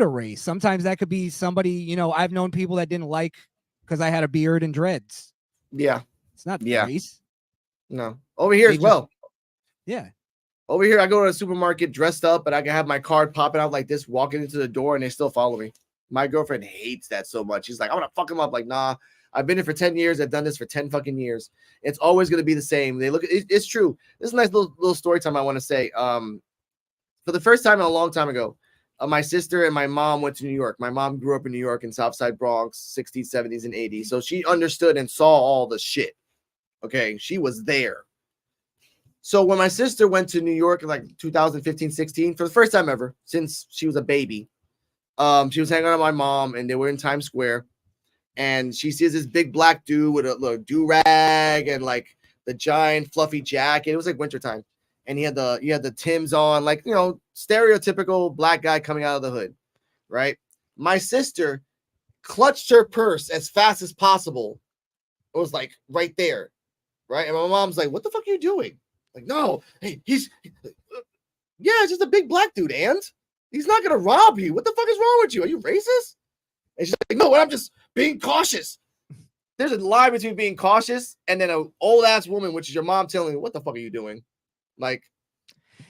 B: race. Sometimes that could be somebody, I've known people that didn't like because I had a beard and dreads.
A: Yeah.
B: It's not race.
A: No. Over here as well.
B: Yeah.
A: Over here, I go to a supermarket dressed up, and I can have my card popping out like this, walking into the door, and they still follow me. My girlfriend hates that so much. She's like, I'm gonna fuck him up. Like, nah, I've been here for 10 years. I've done this for 10 fucking years. It's always gonna be the same. They look. It's true. This is a nice little story time I want to say. The for the first time in a long time ago, my sister and my mom went to New York. My mom grew up in New York in Southside Bronx, 60s, 70s, and 80s. So she understood and saw all the shit. Okay, she was there. So when my sister went to New York in like 2015, 16, for the first time ever since she was a baby, she was hanging out with my mom, and they were in Times Square, and she sees this big black dude with a little do-rag and like the giant fluffy jacket. It was like wintertime, and he had the Timbs on, like, you know, stereotypical black guy coming out of the hood, right? My sister clutched her purse as fast as possible. It was like right there, right? And my mom's like, "What the fuck are you doing?" Like, no, hey, yeah, it's just a big black dude, and he's not gonna rob you. What the fuck is wrong with you? Are you racist? And she's like, no, I'm just being cautious. There's a line between being cautious and then an old ass woman, which is your mom, telling you, what the fuck are you doing? Like,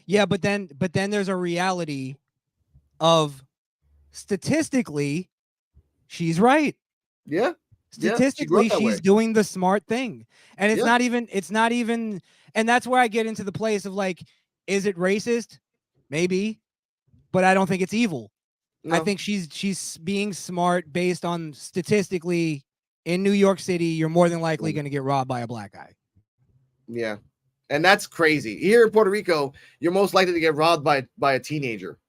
B: yeah, but then there's a reality of statistically, she's right.
A: Yeah.
B: Statistically, she's doing the smart thing. And it's not even, and that's where I get into the place of like, is it racist? Maybe, but I don't think it's evil. No. I think she's being smart based on statistically in New York City, you're more than likely going to get robbed by a black guy.
A: Yeah. And that's crazy. Here in Puerto Rico, you're most likely to get robbed by a teenager.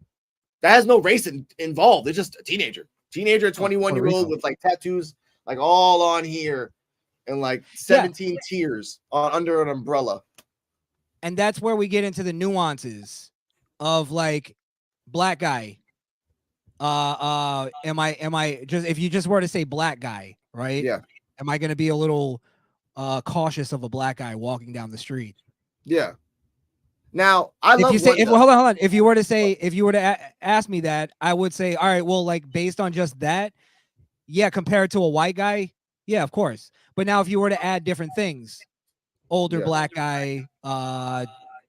A: That has no race involved. It's just a teenager. 21-year-old with like tattoos, like all on here, and like 17 tears under an umbrella.
B: And that's where we get into the nuances of like black guy. Am I just, if you just were to say black guy, right?
A: Yeah.
B: Am I going to be a little cautious of a black guy walking down the street?
A: Yeah. Now, hold
B: on. If you were to ask me that, I would say, all right, well, like based on just that, yeah, compared to a white guy, yeah, of course. But now if you were to add different things, older black guy,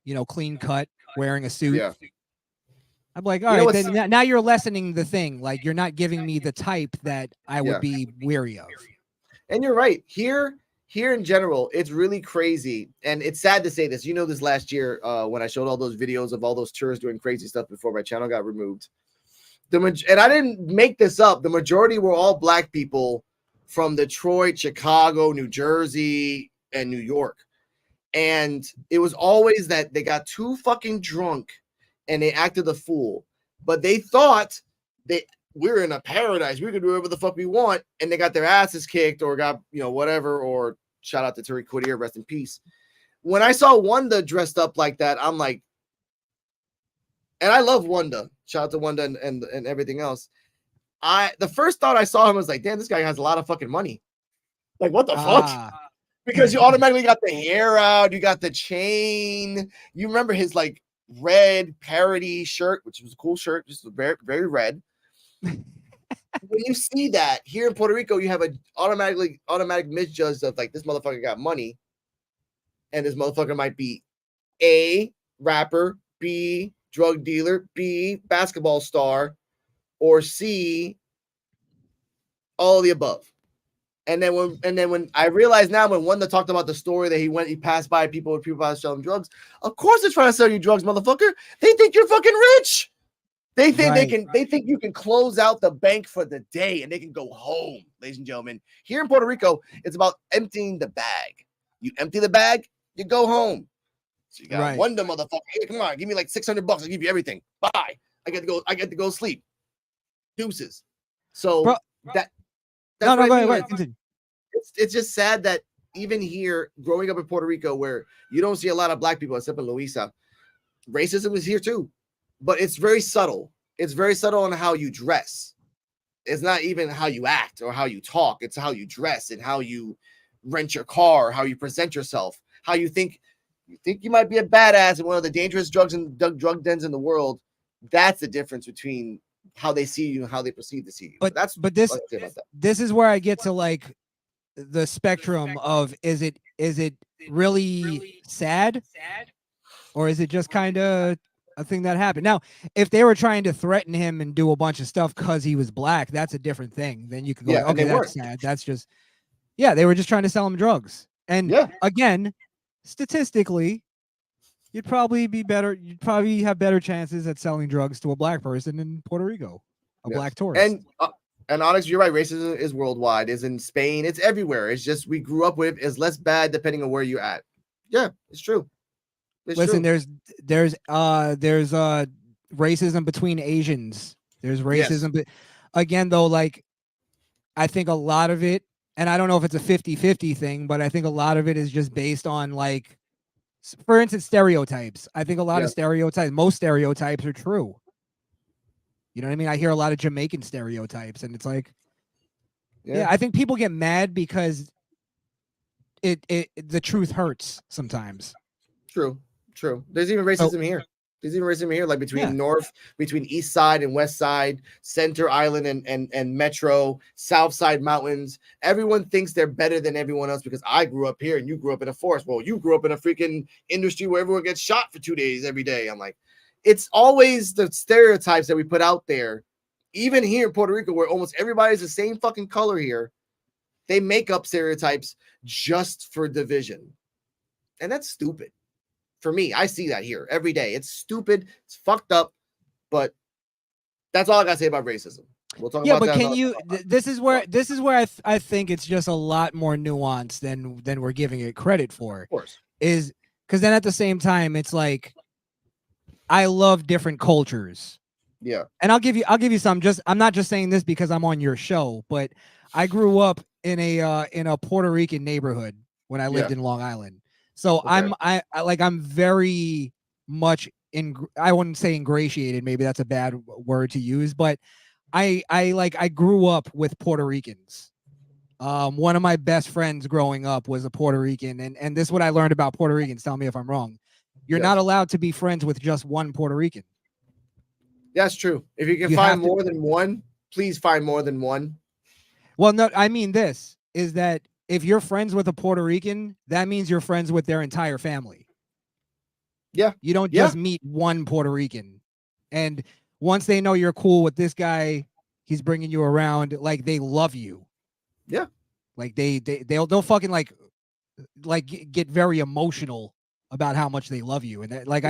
B: you know, clean cut, wearing a suit.
A: Yeah.
B: I'm like, all right, then now you're lessening the thing. Like you're not giving me the type that I would be weary of.
A: And you're right. Here in general, it's really crazy. And it's sad to say this. You know, this last year, when I showed all those videos of all those tourists doing crazy stuff before my channel got removed. And I didn't make this up. The majority were all black people from Detroit, Chicago, New Jersey, and New York. And it was always that they got too fucking drunk and they acted a fool. But they thought we're in a paradise. We can do whatever the fuck we want. And they got their asses kicked or got, you know, whatever. Or shout out to Tariq Quadir, rest in peace. When I saw Wanda dressed up like that, I'm like, and I love Wanda. Shout out to Wanda and everything else. The first thought I saw him was like, damn, this guy has a lot of fucking money. Like, what the fuck? Because you automatically got the hair out, you got the chain. You remember his like red parody shirt, which was a cool shirt, just very, very red. When you see that here in Puerto Rico, you have a automatic misjudge of like, this motherfucker got money, and this motherfucker might be A, rapper, B, drug dealer, B, basketball star, or C, all of the above. And then when I realized now, when Wanda talked about the story that he passed by people selling drugs, of course they're trying to sell you drugs, motherfucker. They think you're fucking rich. They think they think you can close out the bank for the day and they can go home, ladies and gentlemen. Here in Puerto Rico, it's about emptying the bag. You empty the bag, you go home. So you got Wanda, motherfucker. Hey, come on, give me like $600. I'll give you everything. Bye. I get to go sleep. Deuces. So
B: Bro, go ahead.
A: It's just sad that even here, growing up in Puerto Rico, where you don't see a lot of black people, except in Luisa, racism is here too. But it's very subtle. It's very subtle on how you dress. It's not even how you act or how you talk. It's how you dress and how you rent your car, how you present yourself, how you think you might be a badass in one of the dangerous drug dens in the world. That's the difference between how they see you and how they perceive to see you.
B: But this is where I get to like the spectrum of is it really sad or is it just kind of a thing that happened? Now, if they were trying to threaten him and do a bunch of stuff because he was black, that's a different thing. Then you could go, okay, that's sad. That's just, they were just trying to sell him drugs. And again, statistically, you'd probably be better. You'd probably have better chances at selling drugs to a black person in Puerto Rico, a black
A: Yes.
B: tourist.
A: And Onyx, you're right. Racism is worldwide. It's in Spain. It's everywhere. It's just we grew up with is less bad depending on where you're at. Yeah, it's true. It's
B: Listen,
A: true.
B: there's racism between Asians. There's
A: Yes.
B: racism, but again, though, like I think a lot of it, and I don't know if it's a 50-50 thing, but I think a lot of it is just based on like, for instance, stereotypes. I think a lot
A: Yeah.
B: of stereotypes, most stereotypes are true. You know what I mean? I hear a lot of Jamaican stereotypes, and it's like, yeah, I think people get mad because it the truth hurts sometimes.
A: True. There's even racism here. There's even racism here, like between East Side and West Side, Center Island and Metro, South Side Mountains. Everyone thinks they're better than everyone else because I grew up here and you grew up in a forest. Well, you grew up in a freaking industry where everyone gets shot for 2 days every day. I'm like, it's always the stereotypes that we put out there. Even here in Puerto Rico, where almost everybody's the same fucking color here, they make up stereotypes just for division. And that's stupid. For me, I see that here every day. It's stupid. It's fucked up. But that's all I gotta say about racism. We'll talk about
B: but
A: that.
B: Can you? This is where I think it's just a lot more nuanced than we're giving it credit for.
A: Of course,
B: is because then at the same time, it's like I love different cultures.
A: Yeah,
B: and I'll give you some. I'm not just saying this because I'm on your show, but I grew up in a Puerto Rican neighborhood when I lived in Long Island. So
A: okay.
B: I'm very much I wouldn't say ingratiated, maybe that's a bad word to use, but I grew up with Puerto Ricans. One of my best friends growing up was a Puerto Rican, and this is what I learned about Puerto Ricans. Tell me if I'm wrong. You're not allowed to be friends with just one Puerto Rican.
A: That's true. If you can find more than one, please find more than one.
B: Well, no, I mean this is that if you're friends with a Puerto Rican, that means you're friends with their entire family.
A: Yeah.
B: You don't just meet one Puerto Rican. And once they know you're cool with this guy, he's bringing you around, like they love you.
A: Yeah.
B: Like they'll fucking like get very emotional about how much they love you. And that, like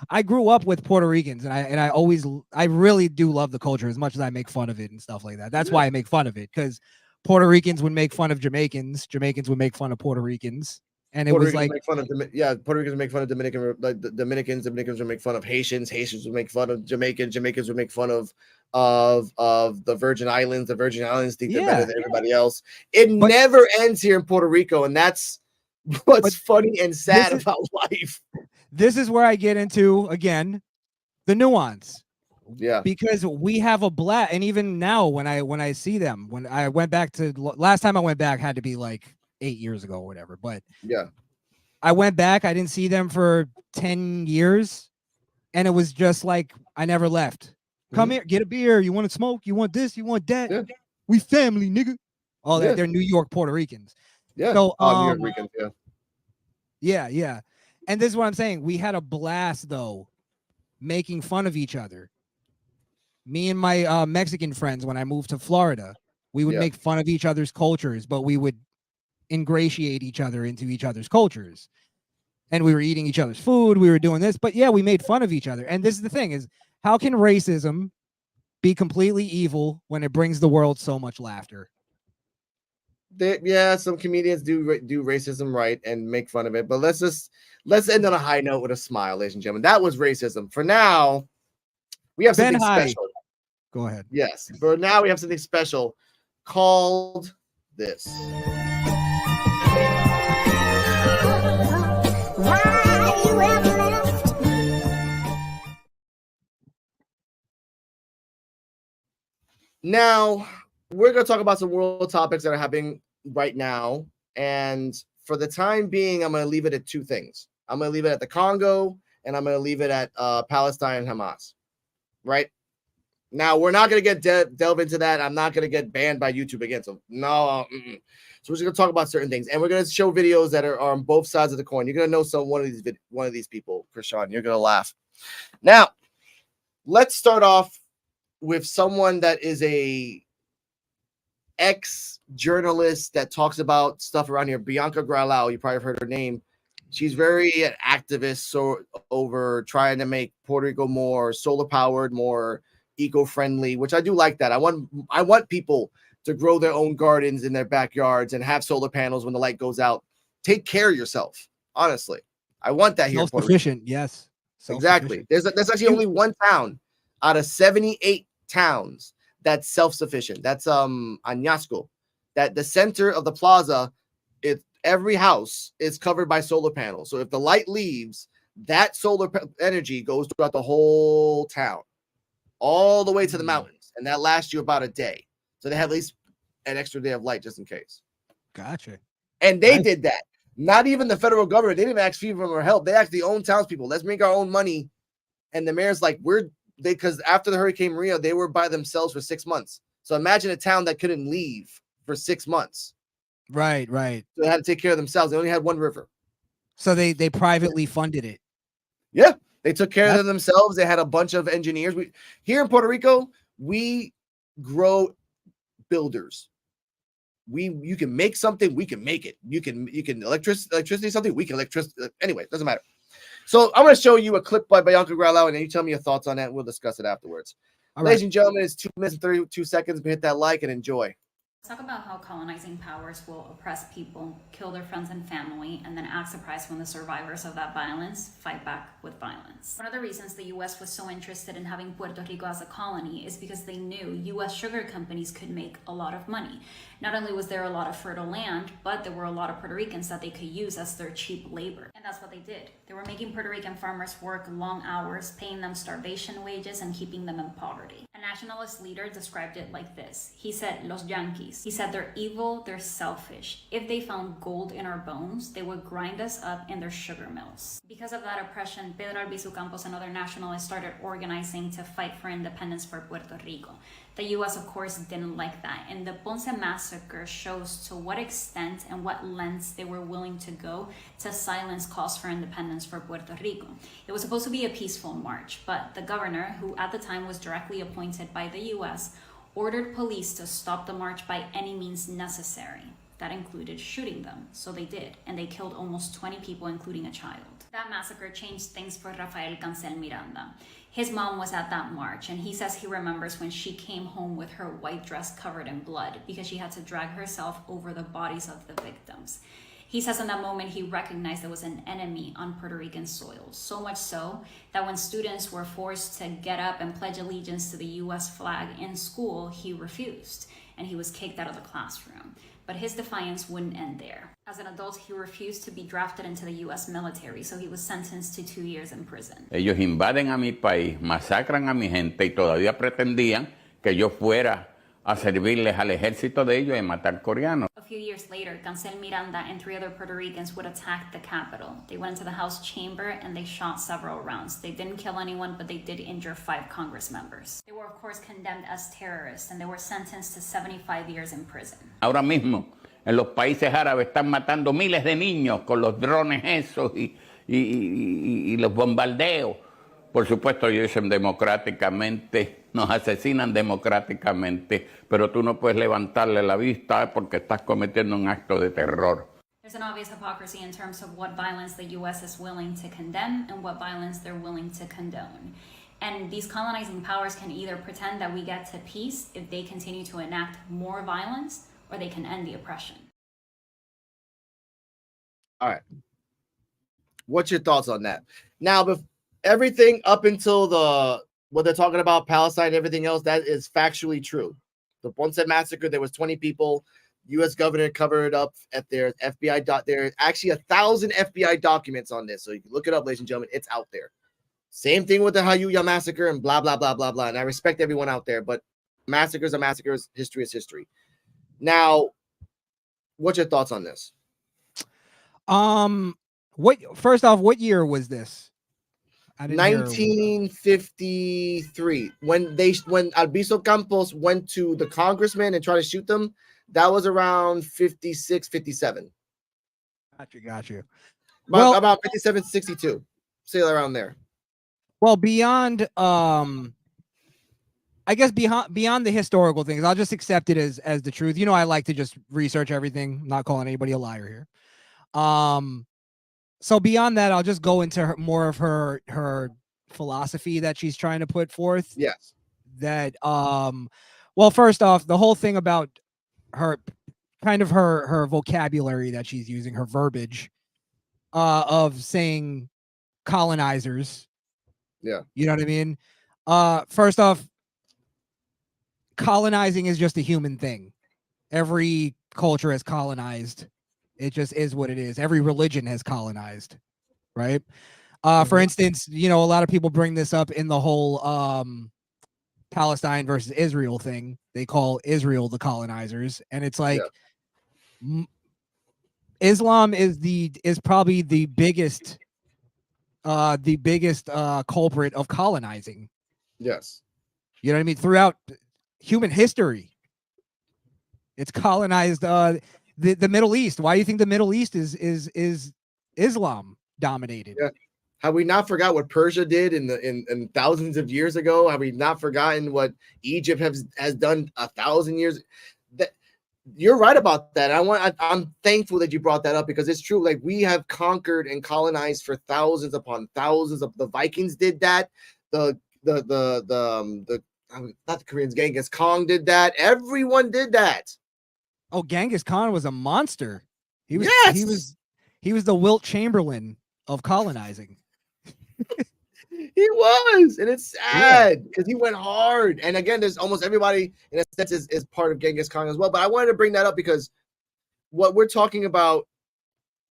B: I grew up with Puerto Ricans, and I really do love the culture as much as I make fun of it and stuff like that. That's why I make fun of it, because Puerto Ricans would make fun of Jamaicans, Jamaicans would make fun of Puerto Ricans. And it was like,
A: make fun of Puerto Ricans make fun of Dominican, like the Dominicans would make fun of Haitians would make fun of Jamaicans would make fun of the Virgin Islands. The Virgin Islands think they're better than everybody else. It never ends here in Puerto Rico, and that's what's funny and sad about life.
B: This is where I get into again the nuance.
A: Yeah,
B: because we have a blast, and even now when I see them, when I went back to last time I went back had to be like 8 years ago or whatever, but I went back, I didn't see them for 10 years, and it was just like I never left. Come here, get a beer, you want to smoke, you want this, you want that, we family, nigga. All that. They're New York Puerto Ricans. So
A: New York Ricans,
B: yeah. And this is what I'm saying, we had a blast though making fun of each other. Me and my Mexican friends, when I moved to Florida, we would make fun of each other's cultures, but we would ingratiate each other into each other's cultures. And we were eating each other's food. We were doing this, but we made fun of each other. And this is the thing: is how can racism be completely evil when it brings the world so much laughter?
A: Some comedians do racism right and make fun of it, but let's end on a high note with a smile, ladies and gentlemen. That was racism. For now, we have something special.
B: Go ahead.
A: Yes. For now, we have something special called this. Now, we're going to talk about some world topics that are happening right now. And for the time being, I'm going to leave it at two things. I'm going to leave it at the Congo, and I'm going to leave it at Palestine and Hamas. Right? Now, we're not going to get delve into that. I'm not going to get banned by YouTube again. So, no. So, we're just going to talk about certain things. And we're going to show videos that are on both sides of the coin. You're going to know one of these people, Crishaun. You're going to laugh. Now, let's start off with someone that is a ex-journalist that talks about stuff around here. Bianca Gralao. You probably have heard her name. She's very an activist, so over trying to make Puerto Rico more solar powered, more eco-friendly, which I do like that. I want people to grow their own gardens in their backyards and have solar panels when the light goes out. Take care of yourself. Honestly, I want that here in Puerto Rico.
B: Self-sufficient, yes.
A: Exactly. There's actually only one town out of 78 towns that's self-sufficient. That's Añasco. That the center of the plaza, every house is covered by solar panels. So if the light leaves, that solar energy goes throughout the whole town, all the way to the mountains, and that lasts you about a day. So they have at least an extra day of light just in case.
B: Gotcha.
A: And they did that. Not even the federal government. They didn't ask people for help. They asked the own townspeople. Let's make our own money. And the mayor's like, because after the Hurricane Maria, they were by themselves for 6 months. So imagine a town that couldn't leave for 6 months.
B: Right.
A: So they had to take care of themselves. They only had one river.
B: So they privately funded it.
A: Yeah, they took care of themselves. They had a bunch of engineers. Here in Puerto Rico, we grow builders. You can make something, we can make it. You can electricity something, we can electricity. Anyway, it doesn't matter. So I'm going to show you a clip by Bianca Graulau, and then you tell me your thoughts on that. We'll discuss it afterwards. Ladies and gentlemen, it's 2 minutes and 32 seconds. Hit that like and enjoy.
C: Talk about how colonizing powers will oppress people, kill their friends and family, and then act surprised when the survivors of that violence fight back with violence. One of the reasons the US was so interested in having Puerto Rico as a colony is because they knew US sugar companies could make a lot of money. Not only was there a lot of fertile land, but there were a lot of Puerto Ricans that they could use as their cheap labor. And that's what they did. They were making Puerto Rican farmers work long hours, paying them starvation wages, and keeping them in poverty. A nationalist leader described it like this. He said, Los Yankees. He said, they're evil, they're selfish. If they found gold in our bones, they would grind us up in their sugar mills. Because of that oppression, Pedro Albizu Campos and other nationalists started organizing to fight for independence for Puerto Rico. The US, of course, didn't like that, and the Ponce Massacre shows to what extent and what lengths they were willing to go to silence calls for independence for Puerto Rico. It was supposed to be a peaceful march, but the governor, who at the time was directly appointed by the US, ordered police to stop the march by any means necessary. That included shooting them, so they did, and they killed almost 20 people, including a child. That massacre changed things for Rafael Cancel Miranda. His mom was at that march, and he says he remembers when she came home with her white dress covered in blood because she had to drag herself over the bodies of the victims. He says in that moment he recognized there was an enemy on Puerto Rican soil, so much so that when students were forced to get up and pledge allegiance to the US flag in school, he refused, and he was kicked out of the classroom. But his defiance wouldn't end there. As an adult, he refused to be drafted into the US military, so he was sentenced to 2 years in prison.
D: Ellos invaden a mi país, masacran a mi gente y todavía pretendían que yo fuera a servirles al ejército de ellos y matar coreanos.
C: A few years later, Cancel Miranda and 3 other Puerto Ricans would attack the Capitol. They went into the House chamber and they shot several rounds. They didn't kill anyone, but they did injure 5 Congress members. They were, of course, condemned as terrorists, and they were sentenced to 75 years in prison.
D: Ahora mismo, en los países árabes están matando miles de niños con los drones esos y los bombardeos. Por supuesto, ellos dicen democráticamente, nos asesinan democráticamente, pero tú no puedes levantarle la vista porque estás cometiendo un acto de terror.
C: There's an obvious hypocrisy in terms of what violence the U.S. is willing to condemn and what violence they're willing to condone. And these colonizing powers can either pretend that we get to peace if they continue to enact more violence, or they can end the oppression.
A: All right. What's your thoughts on that? Now, everything up until what they're talking about, Palestine and everything else, that is factually true. The Ponce Massacre, there was 20 people. U.S. governor covered it up at their FBI. There's actually 1,000 FBI documents on this. So you can look it up, ladies and gentlemen. It's out there. Same thing with the Hayuya Massacre and blah, blah, blah, blah, blah. And I respect everyone out there, but massacres are massacres. History is history. Now, what's your thoughts on this?
B: First off, what year was this?
A: 1953. When Albizu Campos went to the congressman and tried to shoot them, that was around 56, 57.
B: Got you.
A: About 57, 62. Say around there.
B: Well, beyond I guess beyond the historical things, I'll just accept it as the truth. You know, I like to just research everything, not calling anybody a liar here. So beyond that, I'll just go into more of her philosophy that she's trying to put forth.
A: Yes.
B: That well, first off, the whole thing about her kind of her vocabulary that she's using, her verbiage of saying colonizers.
A: Yeah.
B: You know what I mean? First off, colonizing is just a human thing. Every culture has colonized. It just is what it is. Every religion has colonized, right? For instance, you know, a lot of people bring this up in the whole Palestine versus Israel thing. They call Israel the colonizers, and it's like Islam is probably the biggest culprit of colonizing.
A: Yes.
B: You know what I mean? Throughout human history, it's colonized the Middle East. Why do you think the Middle East is Islam dominated?
A: Yeah. Have we not forgot what Persia did in thousands of years ago? Have we not forgotten what Egypt has done 1,000 years? That you're right about that. I'm thankful that you brought that up because it's true. Like we have conquered and colonized for thousands upon thousands of the Vikings did that. The not the Koreans, Genghis Khan did that. Everyone did that.
B: Oh, Genghis Khan was a monster. He was he was the Wilt Chamberlain of colonizing.
A: He was, and it's sad because he went hard. And again, there's almost everybody in a sense is part of Genghis Khan as well. But I wanted to bring that up because what we're talking about,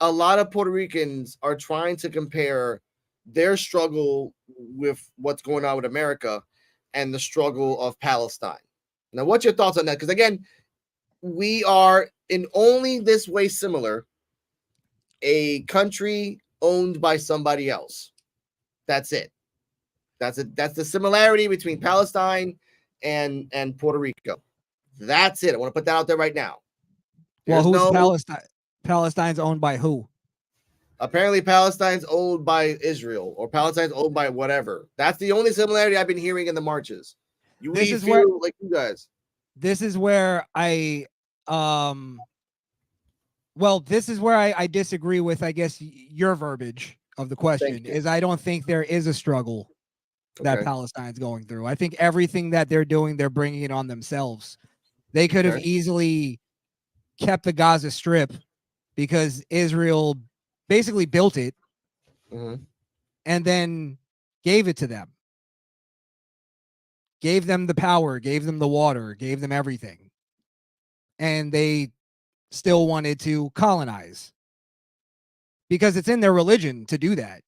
A: a lot of Puerto Ricans are trying to compare their struggle with what's going on with America and the struggle of Palestine. Now, what's your thoughts on that? Because again, we are in only this way similar, a country owned by somebody else. That's it. That's the similarity between Palestine and Puerto Rico. That's it. I want to put that out there right now.
B: Well, who's Palestine? Palestine's owned by who?
A: Apparently, Palestine's owned by Israel, or Palestine's owned by whatever. That's the only similarity I've been hearing in the marches. Like you guys.
B: This is where I this is where I disagree with, I guess, your verbiage of the question. Is I don't think there is a struggle that Palestine's going through. I think everything that they're doing, they're bringing it on themselves. They could have easily kept the Gaza Strip because Israel basically built it and then gave it to them. Gave them the power, gave them the water, gave them everything. And they still wanted to colonize because it's in their religion to do that.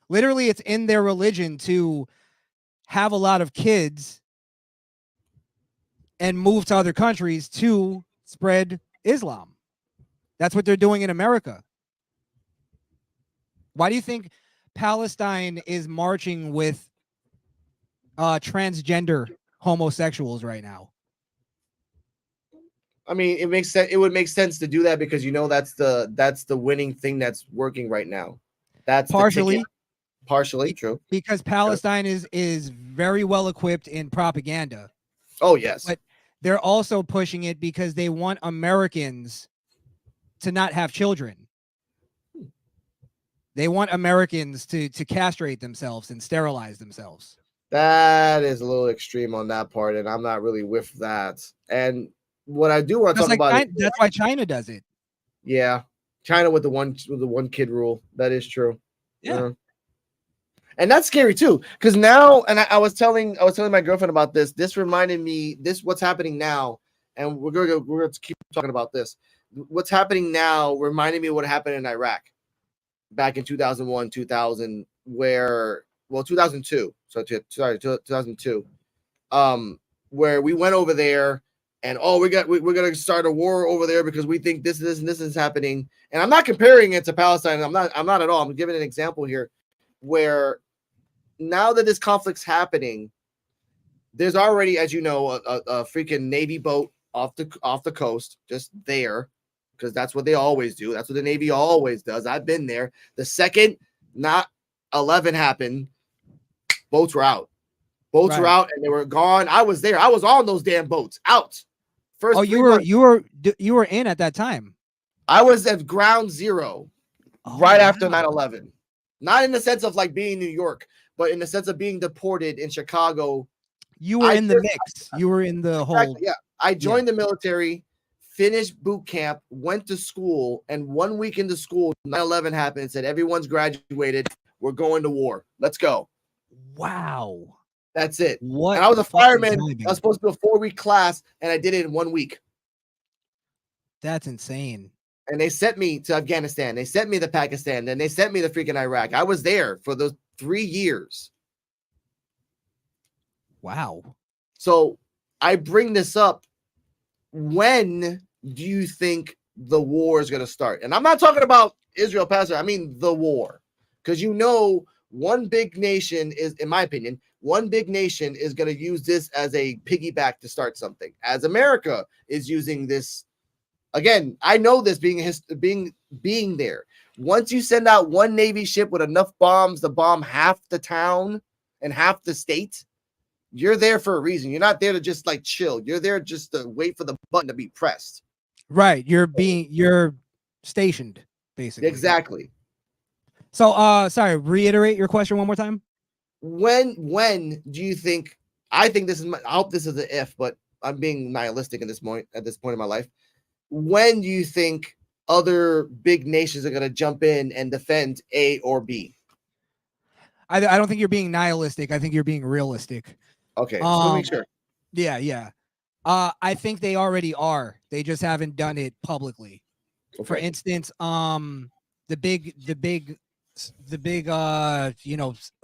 B: Literally, it's in their religion to have a lot of kids and move to other countries to spread Islam. That's what they're doing in America. Why do you think Palestine is marching with transgender homosexuals right now?
A: I mean, it makes sense. It would make sense to do that because that's the winning thing that's working right now. That's partially true
B: because Palestine is very well equipped in propaganda.
A: Oh yes,
B: but they're also pushing it because they want Americans to not have children. They want Americans to castrate themselves and sterilize themselves.
A: That is a little extreme on that part, and I'm not really with that. And what I do want to talk about
B: that's why China does it.
A: Yeah, China with the one kid rule. That is true.
B: Yeah.
A: And that's scary too, because now, and I was telling my girlfriend about this. This reminded me, what's happening now, and we're going to keep talking about this. What's happening now reminded me of what happened in Iraq back in 2001, 2000, 2002. So 2002, where we went over there, and we're gonna start a war over there because we think this is happening. And I'm not comparing it to Palestine. I'm not at all. I'm giving an example here, where now that this conflict's happening, there's already, as you know, a freaking Navy boat off the coast, just there, because that's what they always do. That's what the Navy always does. I've been there. The second 9/11 happened, boats were out. Boats were out, and they were gone. I was there. I was on those damn boats, out.
B: You were in at that time.
A: I was at ground zero. right after 9/11. Not in the sense of like being in New York, but in the sense of being deported in Chicago.
B: You were in the mix. You were in the whole.
A: Yeah. I joined the military, finished boot camp, went to school, and 1 week into school, 9/11 happened and said, everyone's graduated. We're going to war. Let's go.
B: Wow.
A: That's it.
B: What?
A: And I was a fireman.
B: Timing.
A: I was supposed to do a 4-week class, and I did it in 1 week.
B: That's insane.
A: And they sent me to Afghanistan. They sent me to Pakistan. Then they sent me to freaking Iraq. I was there for those 3 years.
B: Wow.
A: So I bring this up. When do you think the war is going to start? And I'm not talking about Israel, Pastor. I mean the war. Because one big nation is, in my opinion, one big nation is going to use this as a piggyback to start something. As America is using this. Again, I know this being there. Once you send out one Navy ship with enough bombs to bomb half the town and half the state, you're there for a reason. You're not there to just like chill. You're there just to wait for the button to be pressed.
B: Right. You're stationed, basically.
A: Exactly.
B: So sorry, reiterate your question one more time.
A: When do you think, I think this is I hope this is an if, but I'm being nihilistic at this point in my life. When do you think other big nations are going to jump in and defend A or B?
B: I don't think you're being nihilistic. I think you're being realistic.
A: Okay, so make sure.
B: Yeah. I think they already are. They just haven't done it publicly. Okay. For instance, the big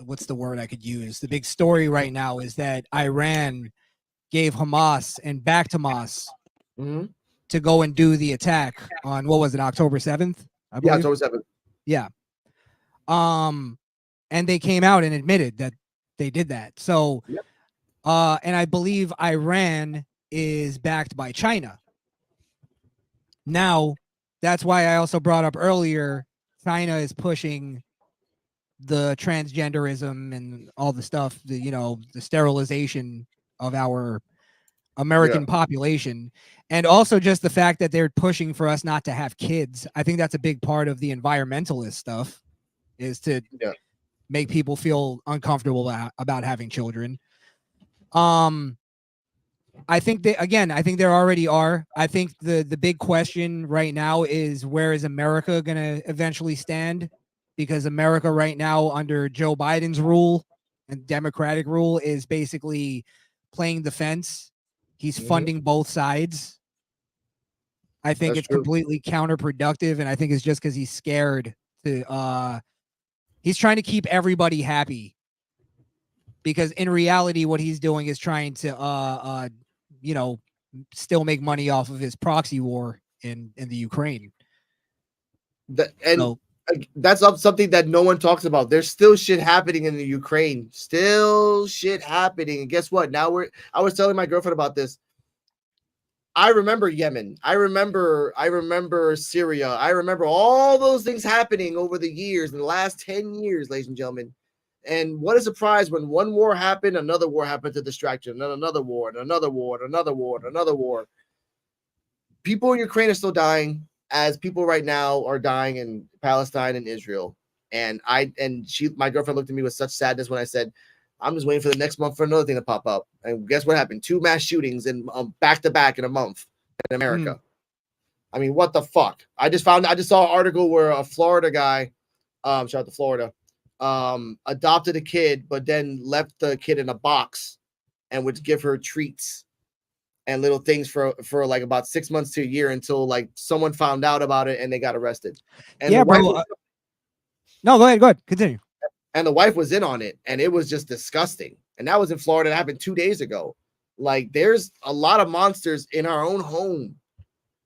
B: what's the word I could use? The big story right now is that Iran gave Hamas and backed Hamas to go and do the attack on, what was it, October 7th? I believe.
A: Yeah, October 7th.
B: Yeah. And they came out and admitted that they did that. So, yep. And I believe Iran is backed by China. Now, that's why I also brought up earlier, China is pushing the transgenderism and all the stuff, the sterilization of our American population. And also just the fact that they're pushing for us not to have kids. I think that's a big part of the environmentalist stuff, is to make people feel uncomfortable about having children. I think there already are. I think the big question right now is, where is America going to eventually stand? Because America right now, under Joe Biden's rule and Democratic rule, is basically playing the fence. He's funding both sides. I think it's completely counterproductive, and I think it's just because he's scared to he's trying to keep everybody happy, because in reality what he's doing is trying to still make money off of his proxy war in the Ukraine.
A: That's something that no one talks about. There's still shit happening in the Ukraine. Still shit happening. And guess what? Now I was telling my girlfriend about this. I remember Yemen. I remember Syria. I remember all those things happening over the years, in the last 10 years, ladies and gentlemen. And what a surprise, when one war happened, another war happened to distract you, and then another war, and another war, and another war, and another war. People in Ukraine are still dying, as people right now are dying in Palestine and Israel. And my girlfriend looked at me with such sadness when I said, I'm just waiting for the next month for another thing to pop up. And guess what happened? 2 mass shootings in back to back in a month in America. I mean, what the fuck? I just saw an article where a Florida guy, shout out to Florida, adopted a kid, but then left the kid in a box and would give her treats and little things for like about 6 months to a year, until like someone found out about it and they got arrested. And
B: yeah, bro. No, go ahead. Continue.
A: And the wife was in on it, and it was just disgusting. And that was in Florida. It happened 2 days ago. Like, there's a lot of monsters in our own home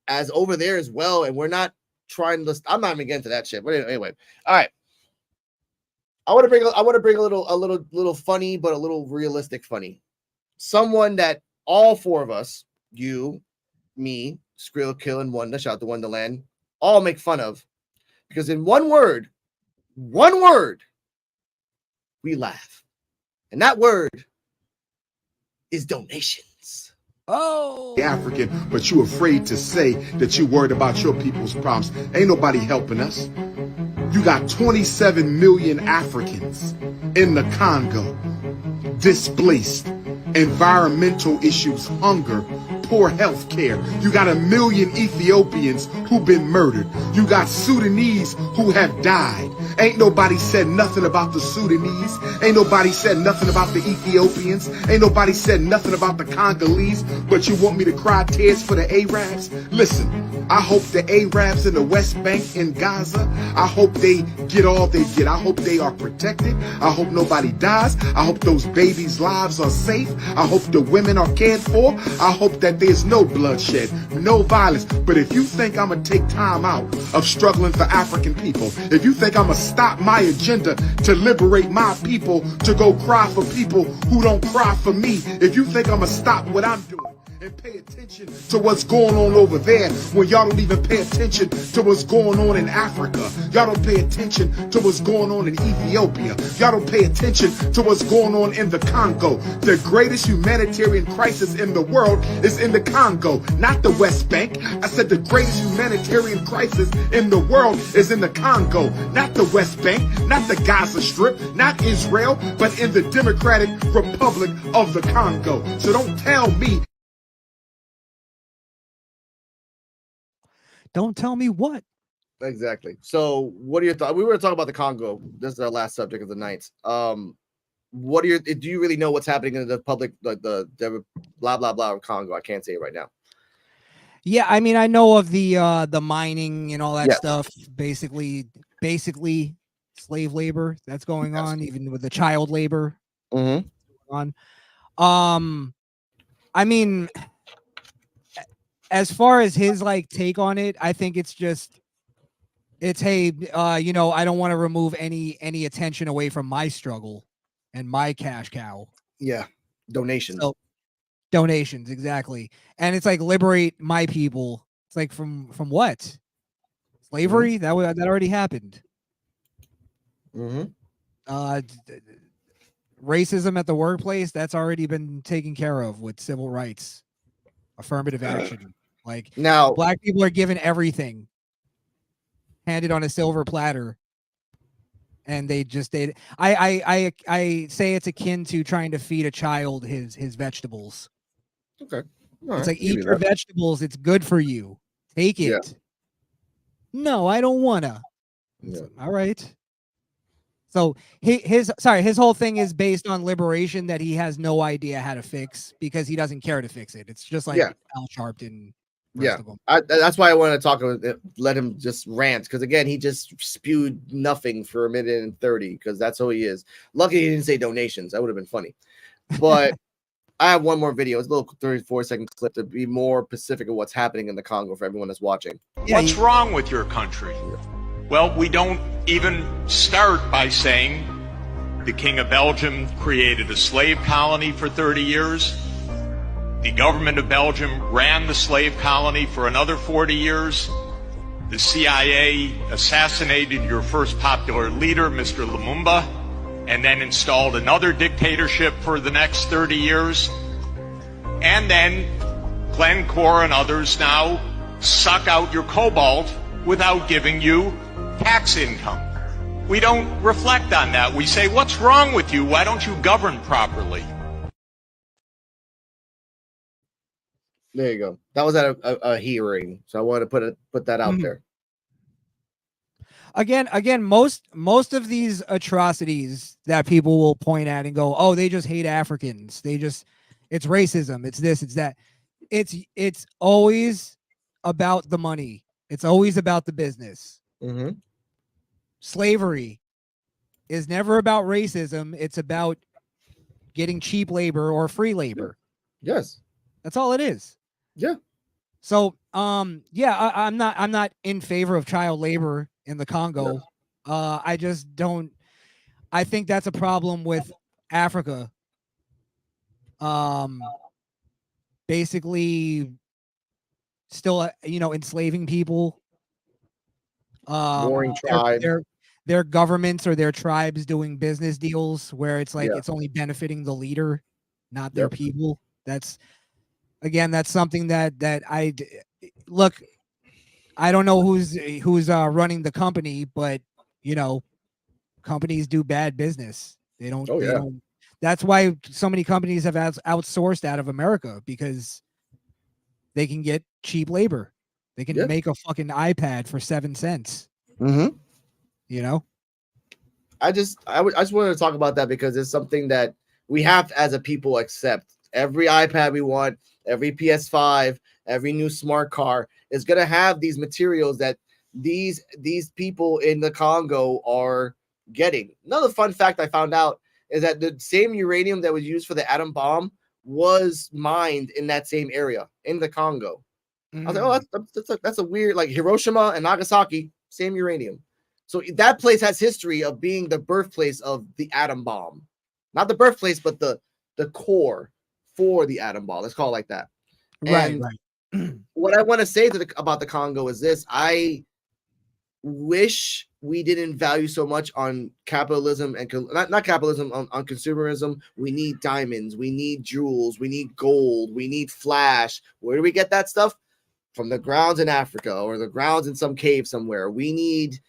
A: as over there as well. And we're not trying to, I'm not even getting to that shit. But anyway, all right. I want to bring a little funny, but a little realistic funny. Someone that all 4 of us, you, me, Skrill, Kill, and Wanda, shout out to Wonderland, all make fun of. Because in one word, we laugh. And that word is donations.
B: Oh,
E: African, but you afraid to say that you worried about your people's problems. Ain't nobody helping us. You got 27 million Africans in the Congo, displaced, environmental issues, hunger, poor health care. You got 1 million Ethiopians who've been murdered. You got Sudanese who have died. Ain't nobody said nothing about the Sudanese. Ain't nobody said nothing about the Ethiopians. Ain't nobody said nothing about the Congolese. But you want me to cry tears for the Arabs? Listen, I hope the Arabs in the West Bank in Gaza, I hope they get all they get. I hope they are protected. I hope nobody dies. I hope those babies' lives are safe. I hope the women are cared for. I hope that there's no bloodshed, no violence. But if you think I'm going to take time out of struggling for African people, if you think I'm going to stop my agenda to liberate my people, to go cry for people who don't cry for me, if you think I'm going to stop what I'm doing and pay attention to what's going on over there when y'all don't even pay attention to what's going on in Africa. Y'all don't pay attention to what's going on in Ethiopia. Y'all don't pay attention to what's going on in the Congo. The greatest humanitarian crisis in the world is in the Congo, not the West Bank. I said the greatest humanitarian crisis in the world is in the Congo, not the West Bank, not the Gaza Strip, not Israel, but in the Democratic Republic of the Congo. So don't tell me.
B: Don't tell me what.
A: Exactly. So what are your thoughts? We were talking about the Congo. This is our last subject of the night. What are your, do you really know what's happening in the public, like the blah, blah, blah of Congo? I can't say it right now.
B: Yeah, I mean, I know of the mining and all that
A: Yes.
B: stuff. Basically slave labor that's going on, even with the child labor on. I mean, as far as his like take on it, I think it's hey, you know, I don't want to remove any attention away from my struggle and my cash cow.
A: Yeah, donations.
B: So, donations, exactly. And it's like liberate my people. It's like from what? Slavery? That already happened. Racism at the workplace, that's already been taken care of with civil rights, affirmative action. Like
A: now,
B: black people are given everything, handed on a silver platter, and I say it's akin to trying to feed a child his vegetables.
A: Okay.
B: It's like, eat your vegetables. It's good for you. Take it.
A: Yeah.
B: No, I don't wanna.
A: Yeah.
B: All right. So his whole thing is based on liberation that he has no idea how to fix because he doesn't care to fix it. It's just like Al Sharpton.
A: Yeah, that's why I wanted to talk about it, let him just rant, because again, he just spewed nothing for 1:30 because that's who he is. Lucky he didn't say donations. That would have been funny. But I have one more video. It's a little 34-second clip to be more specific of what's happening in the Congo for everyone that's watching.
F: What's wrong with your country? Well, we don't even start by saying the King of Belgium created a slave colony for 30 years. The government of Belgium ran the slave colony for another 40 years. The CIA assassinated your first popular leader, Mr. Lumumba, and then installed another dictatorship for the next 30 years. And then Glencore and others now suck out your cobalt without giving you tax income. We don't reflect on that. We say, what's wrong with you? Why don't you govern properly?
A: There you go. That was at a hearing, so I wanted to put that out there.
B: Again, most of these atrocities that people will point at and go, oh, they just hate Africans. It's racism. It's this. It's that. It's always about the money. It's always about the business. Slavery is never about racism. It's about getting cheap labor or free labor.
A: Yes,
B: that's all it is.
A: Yeah.
B: So, yeah, I'm not in favor of child labor in the Congo. Yeah. I just don't. I think that's a problem with Africa. Basically, still, enslaving people.
A: Warring tribes.
B: Their governments or their tribes doing business deals where it's like it's only benefiting the leader, not their people. That's something that I look. I don't know who's running the company, but you know, companies do bad business. They don't.
A: Oh,
B: They
A: yeah.
B: don't. That's why so many companies have outsourced out of America, because they can get cheap labor. They can
A: Yeah.
B: make a fucking iPad for 7 cents.
A: Mm-hmm.
B: You know.
A: I just wanted to talk about that because it's something that we have to, as a people, accept. Every iPad we want, every PS5, every new smart car is gonna have these materials that these people in the Congo are getting. Another fun fact I found out is that the same uranium that was used for the atom bomb was mined in that same area in the Congo. I was like, oh, that's a weird, like Hiroshima and Nagasaki, same uranium. So that place has history of being the birthplace of the atom bomb. Not the birthplace, but the core for the atom bomb. Let's call it like that.
B: Right.
A: And
B: Right.
A: what I want to say about the Congo is this. I wish we didn't value so much on capitalism and not capitalism, on consumerism. We need diamonds, we need jewels, we need gold, we need flash. Where do we get that stuff? From the grounds in Africa or the grounds in some cave somewhere. We need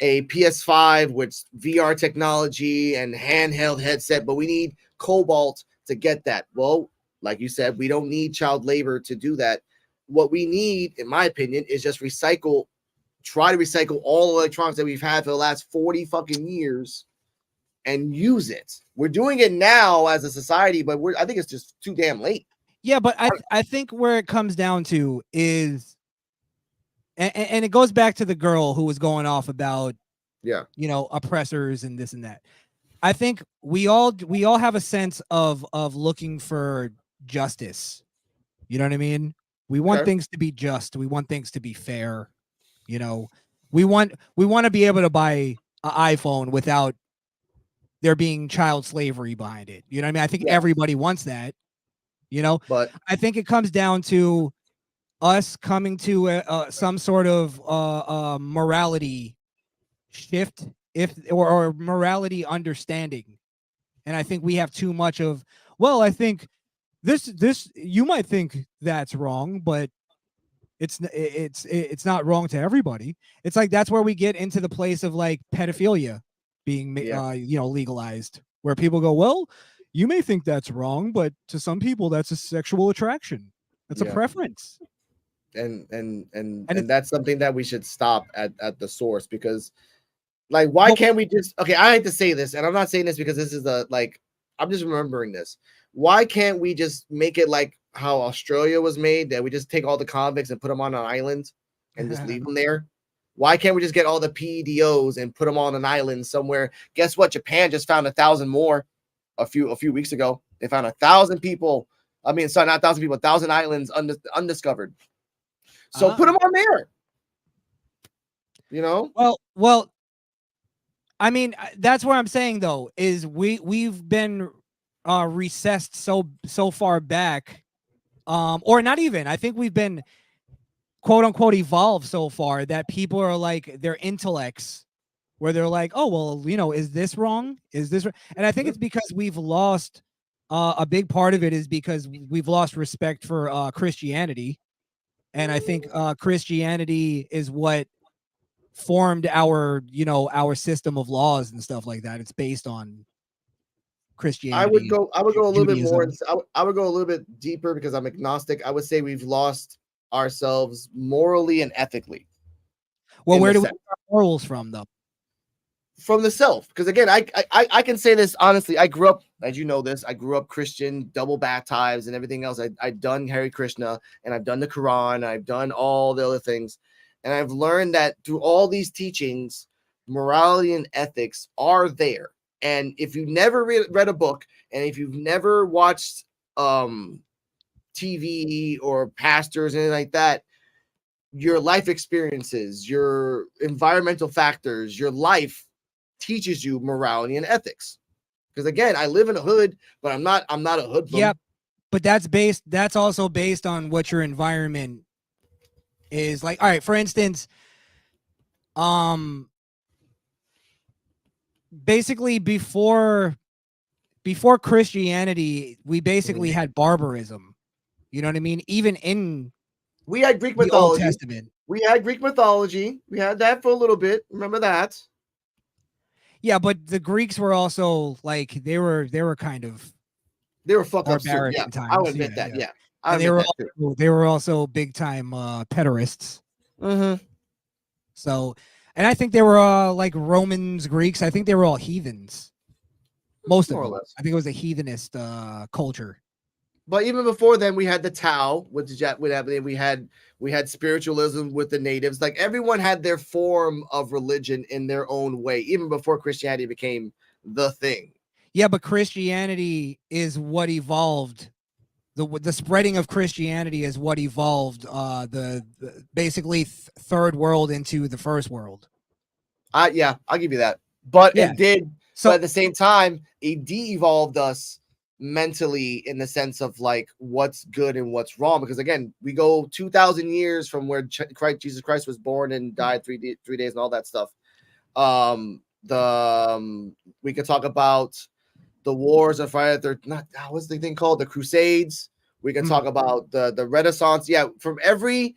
A: a PS5 with VR technology and handheld headset, but we need cobalt to get that. Well, like you said, we don't need child labor to do that. What we need, in my opinion, is just try to recycle all electronics that we've had for the last 40 fucking years and use it. We're doing it now as a society, but I think it's just too damn late.
B: Yeah, but I think where it comes down to is, and it goes back to the girl who was going off about,
A: Yeah,
B: you know, oppressors and this and that. I think we all have a sense of looking for justice. You know what I mean? We want things to be just. We want things to be fair. You know, we want to be able to buy an iPhone without there being child slavery behind it. You know what I mean? I think everybody wants that. You know,
A: but
B: I think it comes down to us coming to some sort of morality shift, or morality understanding. And I think we have too much of, well, I think this you might think that's wrong, but it's not wrong to everybody. It's like that's where we get into the place of like pedophilia being you know, legalized, where people go, well, you may think that's wrong, but to some people that's a sexual attraction. That's a preference.
A: And that's something that we should stop at the source, because like, why can't we just, okay, I hate to say this, and I'm not saying this because this is I'm just remembering this. Why can't we just make it like how Australia was made, that we just take all the convicts and put them on an island and just leave them there? Why can't we just get all the PEDOs and put them on an island somewhere? Guess what? Japan just found 1,000 more a few weeks ago. They found 1,000 people. I mean, sorry, not 1,000 people, 1,000 islands undiscovered. So put them on there. You know?
B: Well, I mean, that's what I'm saying though, is we've been recessed so far back, or not even. I think we've been quote unquote evolved so far that people are like, their intellects, where they're like, oh well, you know, is this wrong? Is this? And I think it's because we've lost a big part of it is because we've lost respect for Christianity, and I think Christianity is what formed our, you know, our system of laws and stuff like that. It's based on Christianity.
A: I would go a little bit more.
B: Judaism.
A: I would go a little bit deeper because I'm agnostic. I would say we've lost ourselves morally and ethically.
B: Well, where do we get our morals from, though?
A: From the self, because again, I can say this honestly. I grew up, as you know this, I grew up Christian, double baptized, and everything else. I've done Hare Krishna, and I've done the Quran, I've done all the other things, and I've learned that through all these teachings, morality and ethics are there. And if you've never read a book, and if you've never watched TV or pastors, anything like that, your life experiences, your environmental factors, your life teaches you morality and ethics. Because again, I live in a hood, but I'm not a hoodlum.
B: Yep. But that's also based on what your environment is like. All right, for instance, basically before Christianity, we basically had barbarism. You know what I mean? Even in
A: we had Greek
B: the
A: mythology.
B: Old Testament.
A: We had Greek mythology. We had that for a little bit. Remember that?
B: Yeah, but the Greeks were also like they were kind of
A: fucked up too.
B: barbaric
A: Yeah,
B: in times.
A: I would admit that. Yeah, I
B: and they
A: admit
B: were
A: that too.
B: they were also big time pederasts.
A: Mm-hmm.
B: So, and I think they were like Romans, Greeks. I think they were all heathens. Most of
A: More or
B: them.
A: less.
B: I think it was a heathenist culture.
A: But even before then, we had the Tao, which is we had spiritualism with the natives. Like everyone had their form of religion in their own way, even before Christianity became the thing.
B: Yeah, but Christianity is what evolved. The spreading of Christianity is what evolved the basically third world into the first world.
A: Yeah, I'll give you that. But
B: Yeah.
A: it did.
B: So
A: but at the same time, it de-evolved us mentally in the sense of like what's good and what's wrong. Because again, we go 2,000 years from where Jesus Christ was born and died 3 days and all that stuff. We could talk about the wars of Friday not what's the thing called, the Crusades. We can talk about the Renaissance. Yeah, from every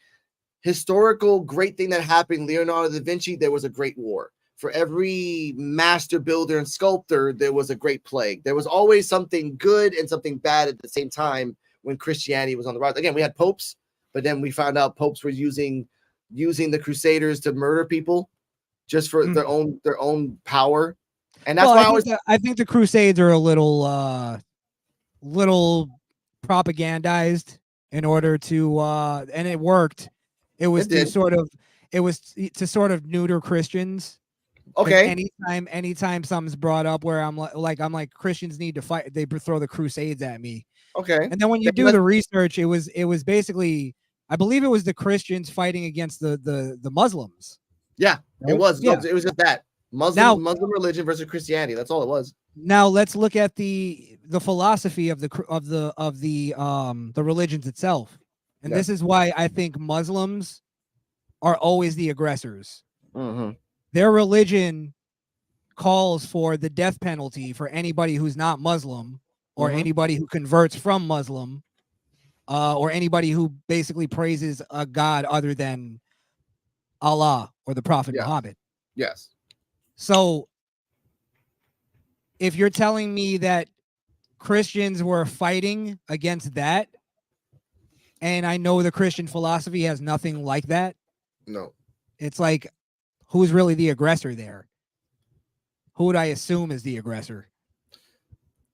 A: historical great thing that happened, Leonardo da Vinci, there was a great war. For every master builder and sculptor, there was a great plague. There was always something good and something bad at the same time when Christianity was on the rise. Again, we had popes, but then we found out popes were using the Crusaders to murder people just for their own power. And that's why
B: I think the Crusades are a little propagandized in order to and it worked. It was to sort of neuter Christians.
A: Okay.
B: Anytime something's brought up where I'm like Christians need to fight, they throw the Crusades at me.
A: Okay.
B: And then when you do the research, it was basically, I believe it was the Christians fighting against the Muslims.
A: Yeah, right? It was.
B: Yeah.
A: It was just that Muslim religion versus Christianity. That's all it was.
B: Now let's look at the philosophy of the religions itself, and this is why I think Muslims are always the aggressors.
A: Mm-hmm.
B: Their religion calls for the death penalty for anybody who's not Muslim or anybody who converts from Muslim, or anybody who basically praises a god other than Allah or the Prophet Muhammad.
A: Yes.
B: So if you're telling me that Christians were fighting against that, and I know the Christian philosophy has nothing like that.
A: No.
B: It's like, who's really the aggressor there? Who would I assume is the aggressor?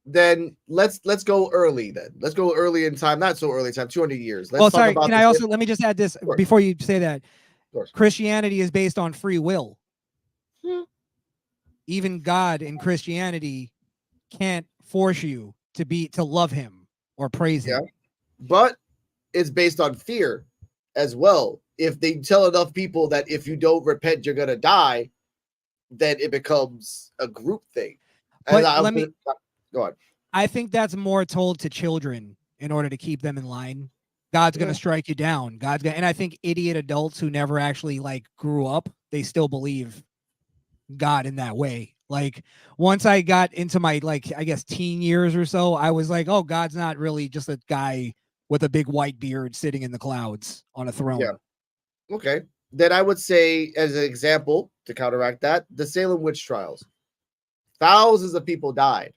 A: Then let's go early. Then let's go early in time. Not so early in time. 200 years.
B: Well, sorry. Can I also let me just add this before you say that? Christianity is based on free will. Even God in Christianity can't force you to love him or praise him.
A: But it's based on fear as well. If they tell enough people that if you don't repent, you're gonna die, then it becomes a group thing.
B: But
A: go on.
B: I think that's more told to children in order to keep them in line. God's gonna strike you down. And I think idiot adults who never actually like grew up, they still believe God in that way. Like once I got into my I guess teen years or so, I was like, oh, God's not really just a guy with a big white beard sitting in the clouds on a throne.
A: Yeah. Okay. Then I would say, as an example, to counteract that, the Salem witch trials. Thousands of people died.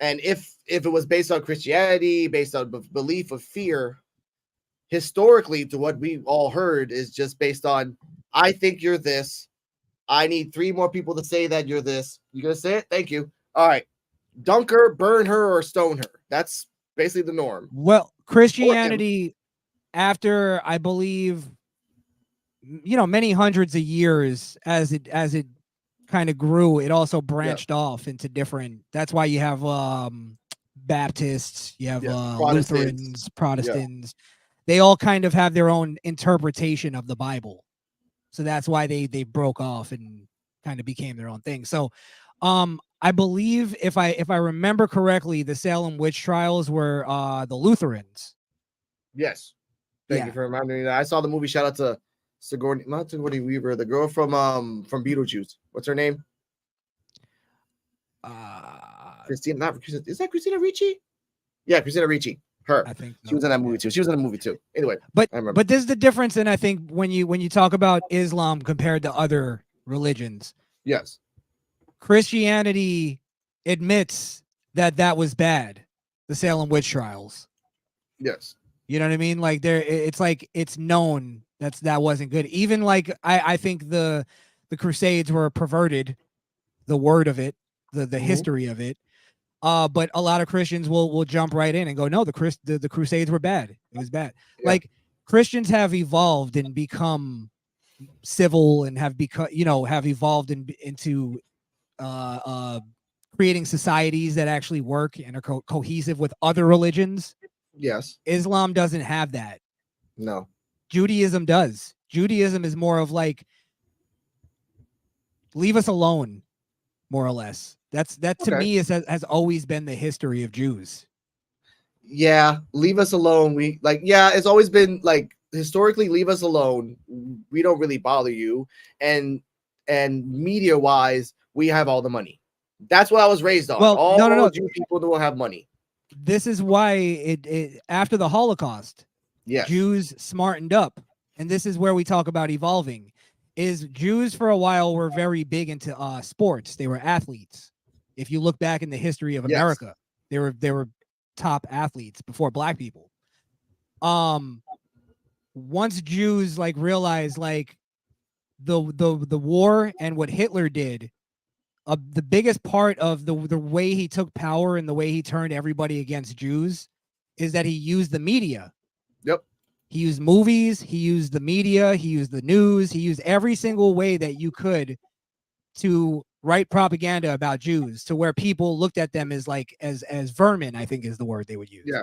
A: And if it was based on Christianity, based on belief of fear, historically, to what we all heard, is just based on, I think you're this. I need 3 more people to say that you're this. You gonna say it? Thank you. All right. Dunk her, burn her, or stone her. That's basically the norm.
B: Well, Christianity, after I believe, many hundreds of years as it kind of grew, it also branched off into different. That's why you have Baptists, you have Lutherans, Protestants. They all kind of have their own interpretation of the Bible. So that's why they broke off and kind of became their own thing. So I believe if I remember correctly, the Salem witch trials were the Lutherans.
A: Yes. Thank you for reminding me that. I saw the movie. Shout out to not Sigourney Weaver, the girl from Beetlejuice. What's her name? Christina, not Christina. Is that Christina Ricci? Yeah, Christina Ricci. Her. I think she was in that movie too. She was in the movie too. Anyway,
B: but there's the difference in, I think, when you talk about Islam compared to other religions.
A: Yes.
B: Christianity admits that that was bad. The Salem witch trials.
A: Yes.
B: You know what I mean? Like it's like it's known that wasn't good. Even like I think the Crusades were perverted, the word of it, the history of it. But a lot of Christians will jump right in and go, no, the Crusades were bad. It was bad.
A: Yeah.
B: Like Christians have evolved and become civil and have become, have evolved into creating societies that actually work and are cohesive with other religions.
A: Yes.
B: Islam doesn't have that.
A: No.
B: Judaism does. Judaism is more of like, leave us alone, more or less. That to me has always been the history of Jews.
A: Yeah, leave us alone. It's always been like historically, leave us alone. We don't really bother you. And media wise, we have all the money. That's what I was raised on.
B: Well,
A: all
B: no.
A: Jewish people don't have money.
B: This is why it after the Holocaust,
A: yes,
B: Jews smartened up. And this is where we talk about evolving. Is Jews for a while were very big into sports. They were athletes. If you look back in the history of America, they were top athletes before black people. Once Jews like realized like the war and what Hitler did, the biggest part of the way he took power and the way he turned everybody against Jews is that he used the media.
A: Yep.
B: He used movies, he used the media, he used the news, he used every single way that you could to write propaganda about Jews to where people looked at them as like as vermin, I think is the word they would use.
A: Yeah.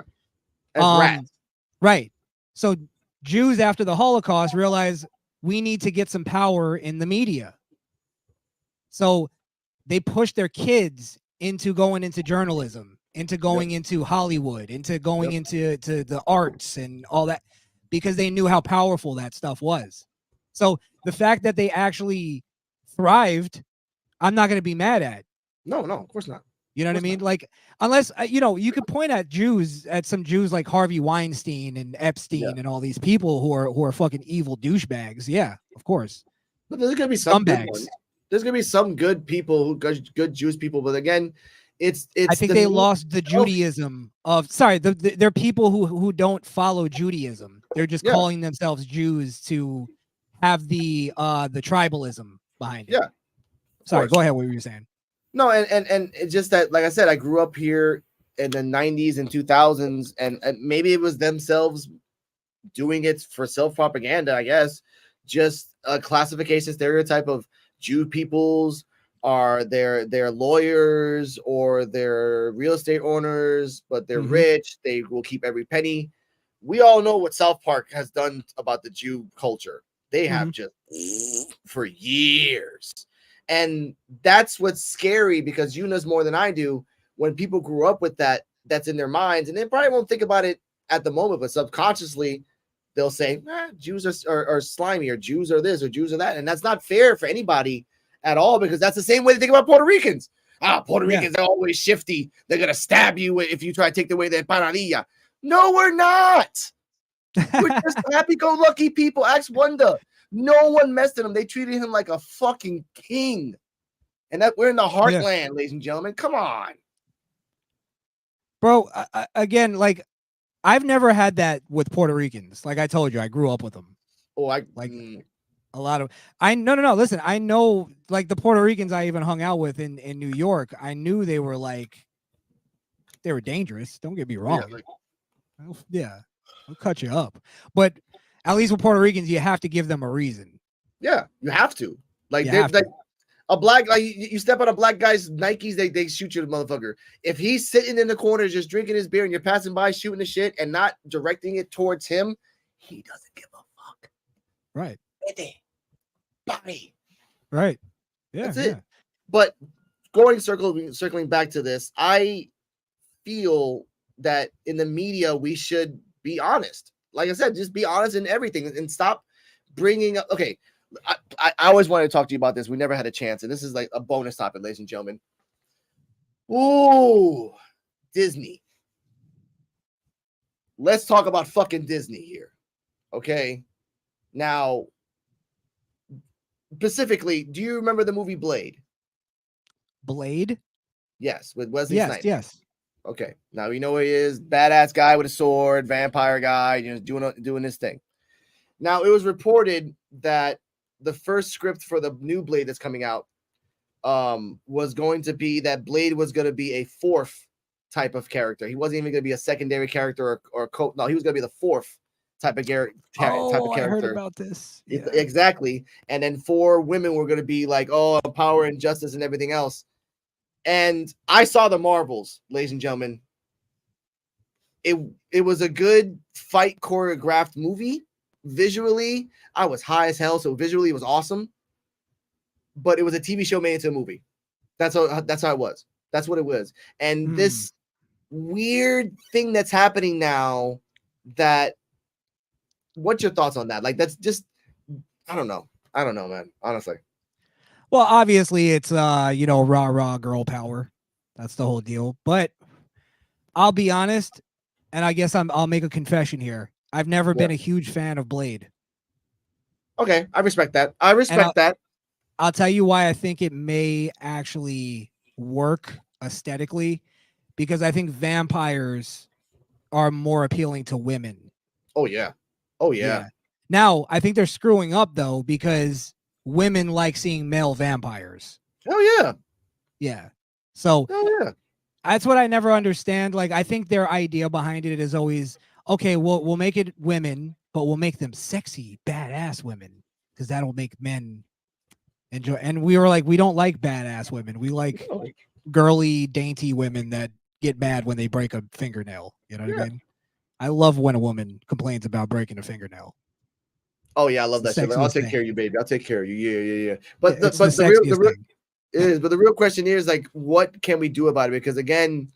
A: As rats.
B: Right. So Jews after the Holocaust realized we need to get some power in the media. So they pushed their kids into going into journalism, into going into Hollywood, into going into the arts and all that, because they knew how powerful that stuff was. So the fact that they actually thrived, I'm not going to be mad at.
A: No, of course not.
B: You know what I mean? Like, unless, you could point at some Jews like Harvey Weinstein and Epstein and all these people who are fucking evil douchebags. Yeah, of course.
A: But there's going to be some good ones. There's going to be some good people, good Jewish people. But again, it's
B: I think they lost the Judaism of, they're people who don't follow Judaism. They're just calling themselves Jews to have the tribalism behind it.
A: Yeah.
B: Sorry, go ahead. What were you saying?
A: No, and it's just that, like I said, I grew up here in the 90s and 2000s, and maybe it was themselves doing it for self-propaganda, I guess. Just a classification stereotype of Jew peoples are they're lawyers or they're real estate owners, but they're rich. They will keep every penny. We all know what South Park has done about the Jew culture. They have just for years. And that's what's scary, because you know more than I do. When people grew up with that, that's in their minds, and they probably won't think about it at the moment, but subconsciously they'll say, Jews are slimy, or Jews are this, or Jews are that. And that's not fair for anybody at all, because that's the same way they think about Puerto Ricans. Puerto Ricans are always shifty. They're going to stab you if you try to take away their empanadilla. No, we're not. We're just happy-go-lucky people. Ask Wanda. No one messed with him. They treated him like a fucking king. And that we're in the heartland, ladies and gentlemen. Come on.
B: Bro, again, like, I've never had that with Puerto Ricans. Like I told you, I grew up with them.
A: Oh,
B: a lot of no. Listen, I know, like, the Puerto Ricans I even hung out with in New York. I knew they were dangerous. Don't get me wrong. I'll cut you up. But at least with Puerto Ricans, you have to give them a reason.
A: Yeah, you have to. Like, a black, like, you step on a black guy's Nikes, they shoot you, the motherfucker. If he's sitting in the corner just drinking his beer and you're passing by shooting the shit and not directing it towards him, he doesn't give a fuck.
B: Right.
A: Body.
B: Right. Yeah.
A: That's it. But circling back to this, I feel that in the media we should be honest. Like I said, just be honest in everything and stop bringing up. Okay, I always wanted to talk to you about this. We never had a chance, and this is like a bonus topic, ladies and gentlemen. Ooh, Disney. Let's talk about fucking Disney here. Okay, now specifically, do you remember the movie Blade?
B: Blade?
A: Yes, with Wesley
B: Yes,
A: Snipes.
B: yes.
A: Okay, now you know who he is, badass guy with a sword, vampire guy, doing this thing. Now it was reported that the first script for the new Blade that's coming out was going to be that Blade was going to be a fourth type of character. He wasn't even going to be a secondary character or no, he was going to be the fourth type of character.
B: I heard about this. Yeah.
A: Exactly. And then 4 women were going to be like, oh, power and justice and everything else. And I saw the Marvels, ladies and gentlemen. It was a good fight choreographed movie. Visually, I was high as hell, so visually it was awesome. But it was a TV show made into a movie. That's how it was. That's what it was. And this weird thing that's happening now, that what's your thoughts on that? Like, that's just, I don't know, man, honestly.
B: Well, obviously it's rah girl power. That's the whole deal. But I'll be honest, and I guess I'll make a confession here. I've never been a huge fan of Blade.
A: Okay, I respect that. I'll
B: tell you why I think it may actually work aesthetically, because I think vampires are more appealing to women.
A: Oh yeah.
B: Now, I think they're screwing up though, because women like seeing male vampires.
A: Oh yeah.
B: Yeah. So that's what I never understand. Like, I think their idea behind it is always, okay, we'll make it women, but we'll make them sexy, badass women, because that'll make men enjoy. And we were like, we don't like badass women. We like girly, dainty women that get mad when they break a fingernail. You know what I mean? I love when a woman complains about breaking a fingernail.
A: Oh yeah, I love that shit. Like, I'll take care of you, baby. I'll take care of you. Yeah. But the real question here is, like, what can we do about it? Because again,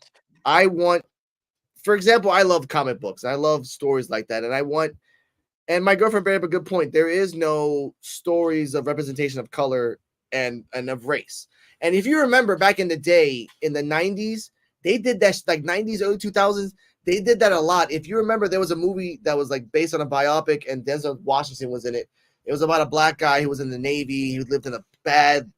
A: for example, I love comic books. I love stories like that, and my girlfriend brought up a good point. There is no stories of representation of color and of race. And if you remember back in the day, in the 90s, they did that, like 90s, early 2000s. They did that a lot. If you remember, there was a movie that was like based on a biopic, and Denzel Washington was in it. It was about a black guy who was in the Navy. He lived in a bad,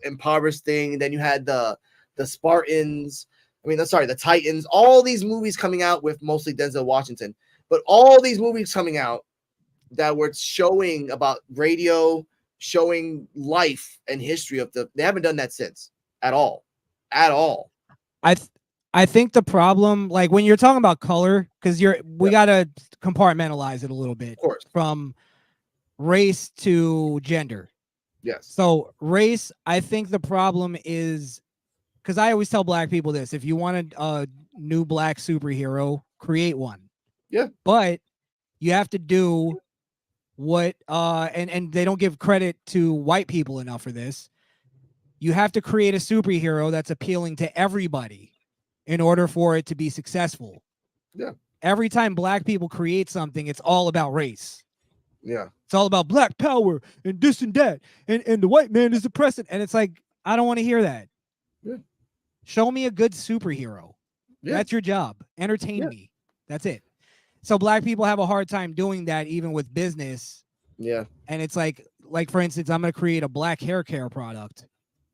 A: impoverished thing. And then you had the Spartans. The Titans. All these movies coming out with mostly Denzel Washington. But all these movies coming out that were showing about radio, showing life and history of they haven't done that since at all.
B: I think the problem, like when you're talking about color, because we gotta compartmentalize it a little bit,
A: of course,
B: from race to gender.
A: Yes.
B: So race, I think the problem is, because I always tell black people this: if you want a new black superhero, create one.
A: Yeah.
B: But you have to do what and they don't give credit to white people enough for this. You have to create a superhero that's appealing to everybody in order for it to be successful.
A: Yeah.
B: Every time black people create something, it's all about race.
A: Yeah.
B: It's all about black power and this and that. And the white man is oppressing. And it's like, I don't want to hear that.
A: Yeah.
B: Show me a good superhero. Yeah. That's your job. Entertain me. That's it. So black people have a hard time doing that, even with business.
A: Yeah.
B: And it's like for instance, I'm going to create a black hair care product.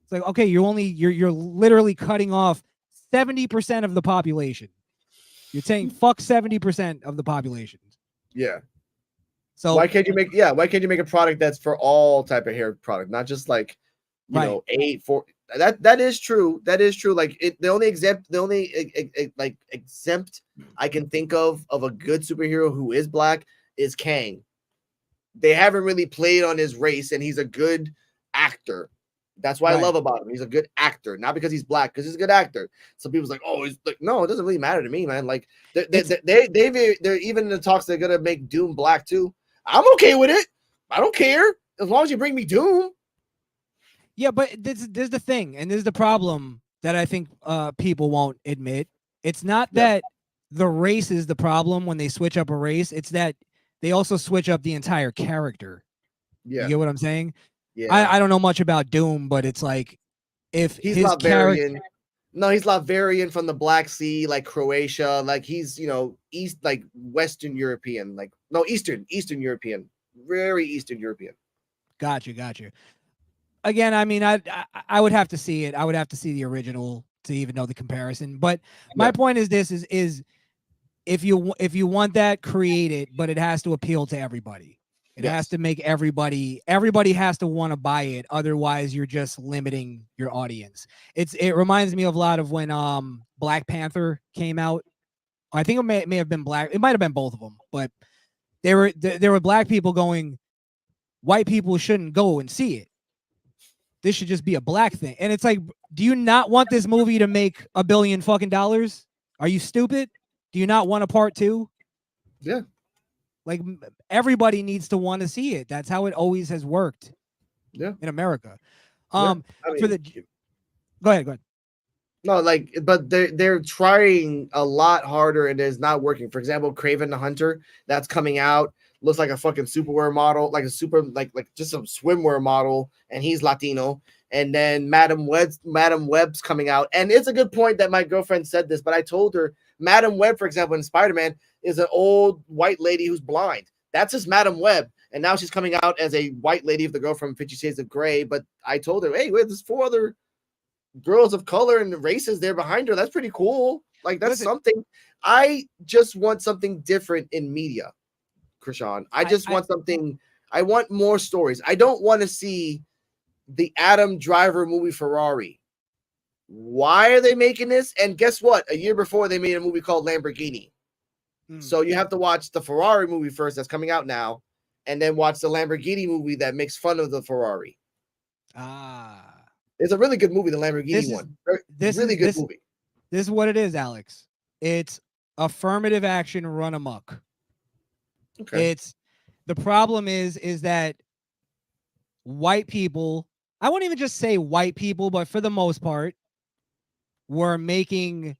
B: It's like, okay, you're literally cutting off 70% of the population. You're saying fuck 70% of the population.
A: Yeah.
B: So
A: why can't you make a product that's for all type of hair product, not just like you know 8-4? That is true. Like the only exempt I can think of a good superhero who is black is Kang. They haven't really played on his race, and he's a good actor. That's why I love about him. He's a good actor, not because he's black, because he's a good actor. Some people's like, oh, he's like, no, it doesn't really matter to me, man. Like they're even in the talks. They're gonna make Doom black too. I'm okay with it. I don't care as long as you bring me Doom.
B: Yeah, but there's the thing, and there's the problem that I think people won't admit. It's not that the race is the problem when they switch up a race. It's that they also switch up the entire character.
A: Yeah,
B: you get what I'm saying?
A: Yeah,
B: I don't know much about Doom, but it's like if
A: he's Latvian. No, he's Latvian from the Black Sea, like Croatia. Like he's East, like Western European, like no Eastern European, very Eastern European.
B: Got you. Again, I mean, I would have to see it. I would have to see the original to even know the comparison. But my point is this: is if you want that, create it, but it has to appeal to everybody. It has to make everybody has to want to buy it. Otherwise, you're just limiting your audience. It reminds me of a lot of when Black Panther came out. I think it may have been black. It might have been both of them, but there were black people going, white people shouldn't go and see it. This should just be a black thing. And it's like, do you not want this movie to make $1 billion fucking dollars? Are you stupid? Do you not want a part 2?
A: Yeah.
B: Like, everybody needs to want to see it. That's how it always has worked.
A: Yeah.
B: In America.
A: I mean,
B: go ahead.
A: No, like, but they're trying a lot harder and it's not working. For example, Kraven the Hunter, that's coming out, looks like a fucking superwear model, like a super like just a swimwear model, and he's Latino. And then Madam Web's coming out, and it's a good point that my girlfriend said this, but I told her Madam Web, for example, in Spider-Man, is an old white lady who's blind. That's just Madam Web, and now she's coming out as a white lady of the girl from 50 Shades of Grey. But I told her, hey, wait, there's 4 other girls of color and races there behind her. That's pretty cool. Like, that's something. I just want something different in media, Crishaun. I just want something. I want more stories. I don't want to see the Adam Driver movie Ferrari. Why are they making this? And guess what? A year before, they made a movie called Lamborghini. So you have to watch the Ferrari movie first, that's coming out now, and then watch the Lamborghini movie that makes fun of the Ferrari. It's a really good movie, the Lamborghini one. This really good movie.
B: This is what it is, Alex. It's affirmative action run amok. Okay. The problem is that white people, I won't even just say white people, but for the most part, were making.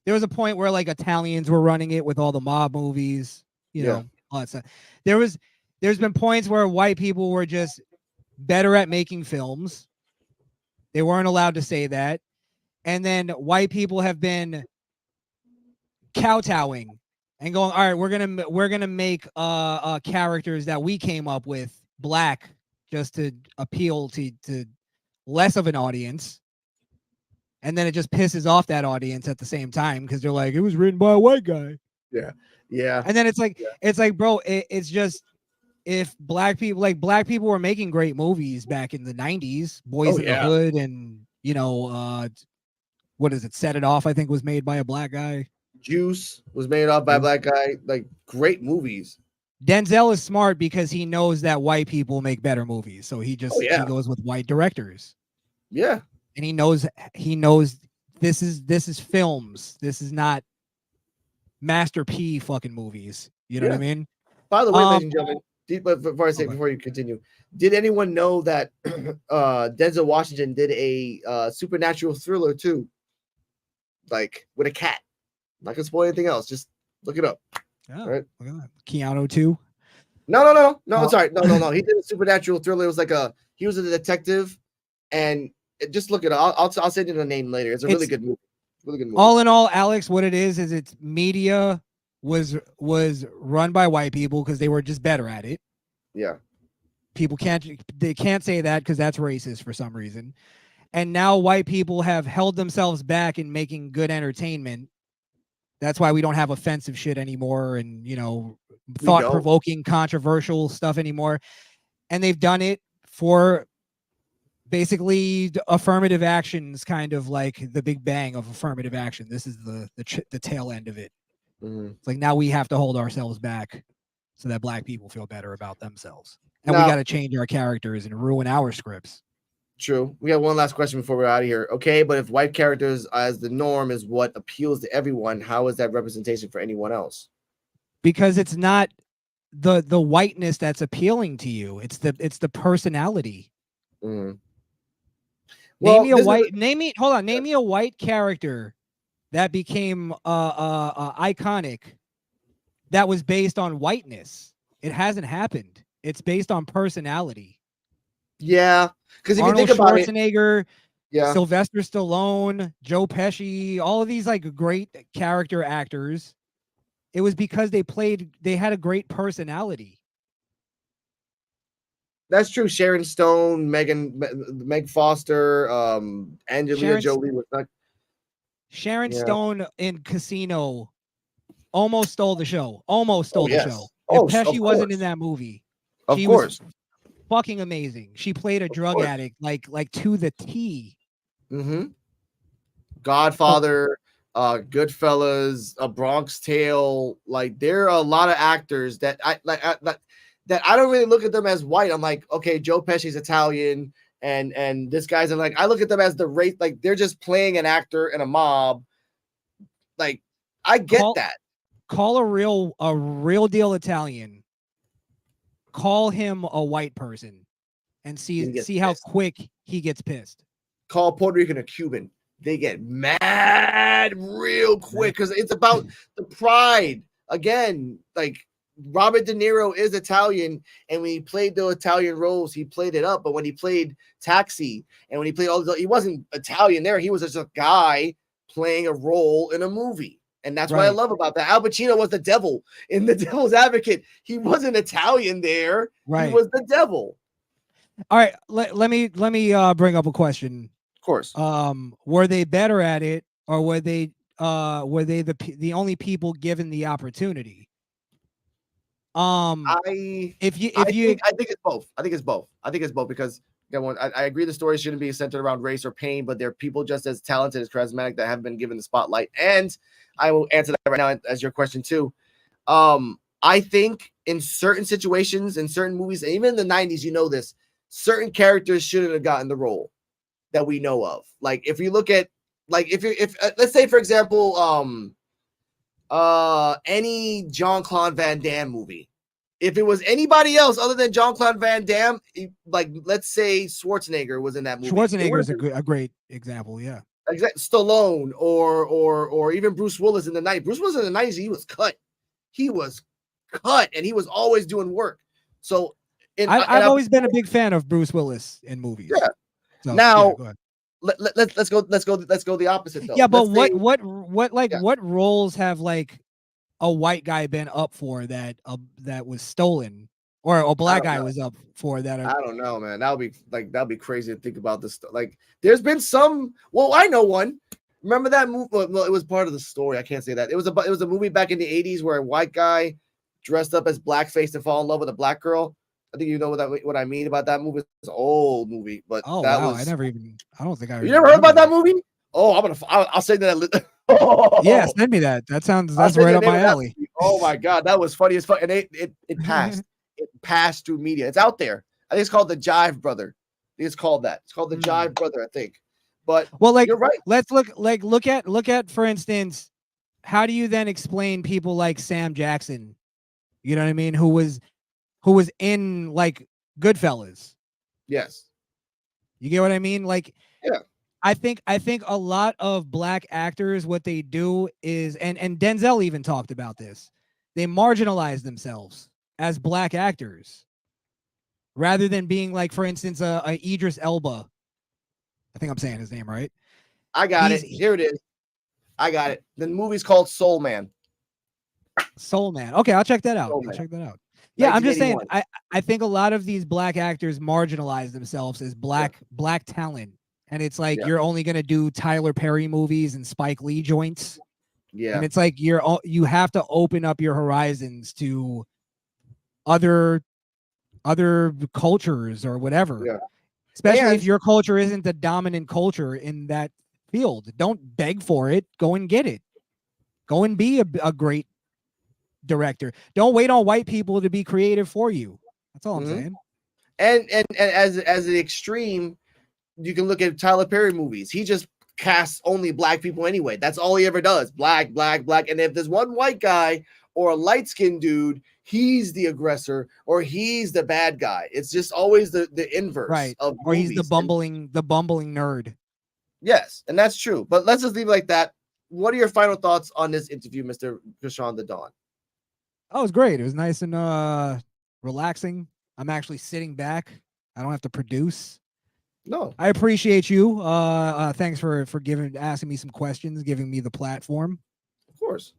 B: There was a point where like Italians were running it with all the mob movies, you know, all that stuff. There's been points where white people were just better at making films. They weren't allowed to say that. And then white people have been kowtowing and going, all right, we're gonna make characters that we came up with black just to appeal to less of an audience. And then it just pisses off that audience at the same time because they're like, it was written by a white guy.
A: Yeah.
B: And then it's like, bro, it's just, if black people were making great movies back in the 90s, Boys in the Hood, and you know, what is it? Set It Off, I think, was made by a black guy.
A: Juice was made off by a black guy. Like, great movies.
B: Denzel is smart because he knows that white people make better movies, so he just he goes with white directors.
A: Yeah.
B: And he knows this is films. This is not Master P fucking movies. You know what I mean?
A: By the way, ladies and gentlemen, before you continue, did anyone know that Denzel Washington did a supernatural thriller too? Like, with a cat. I'm not gonna spoil anything else. Just look it up.
B: Oh, right? Look at that. Keanu too.
A: No. Sorry. No. He did a supernatural thriller. It was like he was a detective, and just look it up. I'll send you the name later. It's a really good movie. Really good movie.
B: All in all, Alex, what it is it's media was run by white people because they were just better at it.
A: Yeah.
B: People can't say that because that's racist for some reason. And now white people have held themselves back in making good entertainment. That's why we don't have offensive shit anymore and, you know, thought-provoking, controversial stuff anymore. And they've done it for basically affirmative actions, kind of like the Big Bang of affirmative action. This is the tail end of it. It's like now we have to hold ourselves back so that black people feel better about themselves. And we got to change our characters and ruin our scripts.
A: True. We got one last question before we're out of here. Okay, but if white characters as the norm is what appeals to everyone, how is that representation for anyone else?
B: Because it's not the whiteness that's appealing to you. It's the personality.
A: Mm-hmm.
B: Name me a white character that became iconic that was based on whiteness. It hasn't happened. It's based on personality.
A: Yeah, because if
B: Arnold
A: you think about
B: Schwarzenegger, Sylvester Stallone, Joe Pesci, all of these like great character actors, it was because they had a great personality.
A: That's true. Sharon Stone, Meg Foster, Angelina Jolie was not.
B: Sharon Stone in Casino almost stole the show. Almost stole the show.
A: Oh,
B: If Pesci wasn't in that movie, she was fucking amazing. She played a drug addict like to the T.
A: Mm-hmm. Godfather, Goodfellas, A Bronx Tale. Like there are a lot of actors that I don't really look at them as white. I'm like, okay, Joe Pesci's Italian, and this guy's like, I look at them as the race. Like they're just playing an actor in a mob. Like I get that.
B: Call a real deal Italian. Call him a white person, and see how quick he gets pissed.
A: Call Puerto Rican a Cuban. They get mad real quick because it's about the pride. Again, like Robert De Niro is Italian, and when he played the Italian roles, he played it up. But when he played Taxi, and when he played he wasn't Italian there. He was just a guy playing a role in a movie. And that's what I love about that. Al Pacino was the devil in The Devil's Advocate. He wasn't Italian there. Right. He was the devil.
B: All right. Let me bring up a question.
A: Of course.
B: Were they better at it, or were they the only people given the opportunity?
A: I think it's both. I think it's both because I agree the story shouldn't be centered around race or pain, but there are people just as talented as charismatic that haven't been given the spotlight. And I will answer that right now as your question too. I think in certain situations, in certain movies, and even in the 90s, you know this, certain characters shouldn't have gotten the role that we know of. Like if you look at, like if let's say for example, any Jean-Claude Van Damme movie, if it was anybody else other than Jean-Claude Van Damme, like let's say Schwarzenegger was in that movie.
B: Schwarzenegger is a great example, yeah.
A: Exactly, Stallone or even Bruce Willis in the 90s. Bruce Willis in the 90s, he was cut. He was cut, and he was always doing work. So
B: I've always been a big fan of Bruce Willis in movies.
A: Yeah. So, now let's go the opposite though.
B: Yeah, but what roles have like a white guy been up for that was stolen, or a black guy was up for that?
A: I don't know, man. That'll be crazy to think about this stuff. Like there's been some. Well, I know one. Remember that movie? Well, it was part of the story. I can't say that. It was a movie back in the 80s where a white guy dressed up as blackface and fall in love with a black girl. I think you know what I mean about that movie. It's an old movie, but
B: I don't think I.
A: You never heard about that movie? Oh, I'll say that.
B: Yeah, send me that. That's right up my alley.
A: Oh my god, that was funny as fuck, and it passed. It passed through media. It's out there. I think it's called The Jive Brother. I think it's called that. It's called The Jive Brother, I think. But
B: well,
A: you're right.
B: Let's look at for instance, how do you then explain people like Sam Jackson? You know what I mean? Who was in like Goodfellas.
A: Yes.
B: You get what I mean? Like,
A: yeah.
B: I think a lot of black actors, what they do is, and Denzel even talked about this, they marginalize themselves as black actors rather than being like, for instance, a Idris Elba. I think I'm saying his name right.
A: I got it. Here it is. I got it. The movie's called Soul Man.
B: Soul Man. Okay, I'll check that out. Yeah, I'm just saying. I think a lot of these black actors marginalize themselves as black talent, and it's like you're only gonna do Tyler Perry movies and Spike Lee joints.
A: Yeah,
B: and it's like you have to open up your horizons to other cultures or whatever.
A: Yeah.
B: Especially if your culture isn't the dominant culture in that field. Don't beg for it. Go and get it. Go and be a great director. Don't wait on white people to be creative for you. That's all I'm saying.
A: And as an extreme, you can look at Tyler Perry movies. He just casts only black people anyway. That's all he ever does. Black. And if there's one white guy or a light-skinned dude, he's the aggressor or he's the bad guy. It's just always the inverse.
B: Right.
A: Of
B: or
A: movies.
B: He's the bumbling nerd.
A: Yes, and that's true. But let's just leave it like that. What are your final thoughts on this interview, Mr. Crishaun the Don?
B: Oh, it was great. It was nice and relaxing. I'm actually sitting back. I don't have to produce.
A: No.
B: I appreciate you. Thanks for asking me some questions, giving me the platform.
A: Of course.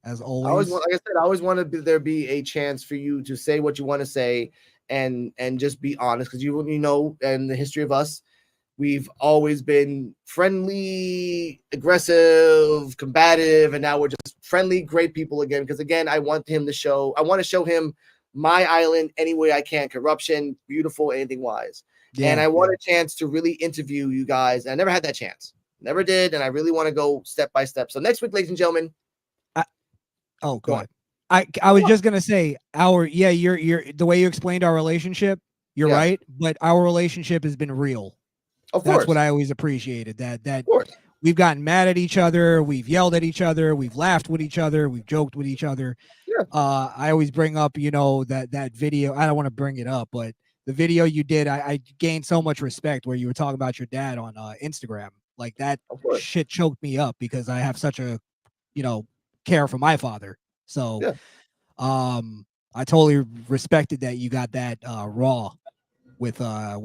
B: As always.
A: Like I said, I always wanted there be a chance for you to say what you want to say and just be honest, because you know, in the history of us, we've always been friendly, aggressive, combative, and now we're just friendly, great people again. Because again, I want to show him my island any way I can. Corruption, beautiful, anything wise. And I want a chance to really interview you guys. I never had that chance. Never did. And I really want to go step by step. So next week, ladies and gentlemen.
B: Go ahead. I was just gonna say you're the way you explained our relationship, you're right, but our relationship has been real.
A: Of course.
B: That's what I always appreciated. That we've gotten mad at each other, we've yelled at each other, we've laughed with each other, we've joked with each other.
A: Yeah.
B: I always bring up, that video. I don't want to bring it up, but the video you did, I gained so much respect where you were talking about your dad on Instagram. Like that shit choked me up because I have such a, care for my father. So, I totally respected that you got that raw with how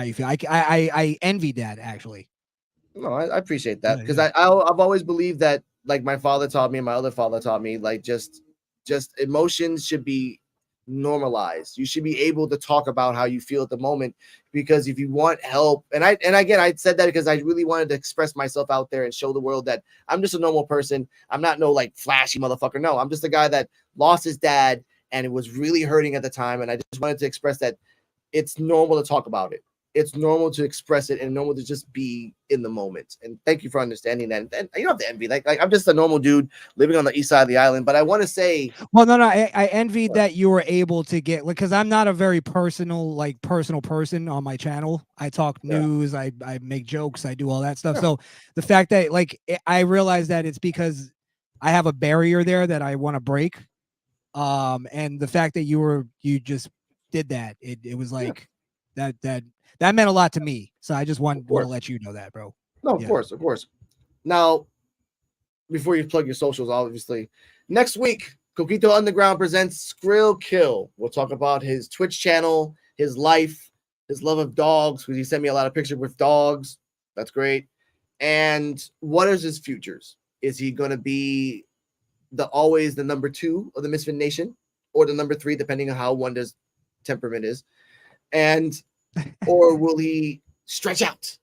B: you feel. I envied that actually.
A: No, I appreciate that because I've always believed that, like my father taught me and my other father taught me, like just emotions should be normalized. You should be able to talk about how you feel at the moment, because if you want help, and again, I said that because I really wanted to express myself out there and show the world that I'm just a normal person. I'm not no like flashy motherfucker. No, I'm just a guy that lost his dad and it was really hurting at the time. And I just wanted to express that it's normal to talk about it. It's normal to express it and normal to just be in the moment. And thank you for understanding that. And you don't have to envy. Like I'm just a normal dude living on the east side of the island. But I want to say,
B: well, no, I envied that you were able to get, because I'm not a very personal person on my channel. I talk news, I make jokes, I do all that stuff. So the fact that I realized that it's because I have a barrier there that I want to break. And the fact that you just did that, it was like that meant a lot to me. So I just want to let you know that, bro.
A: No, of course. Now, before you plug your socials, obviously, next week, Coquito Underground presents Xristo Kill. We'll talk about his Twitch channel, his life, his love of dogs, because he sent me a lot of pictures with dogs. That's great. And what is his futures? Is he going to be always the number 2 of the Misfit Nation, or the number 3, depending on how one's temperament is? And or will he stretch out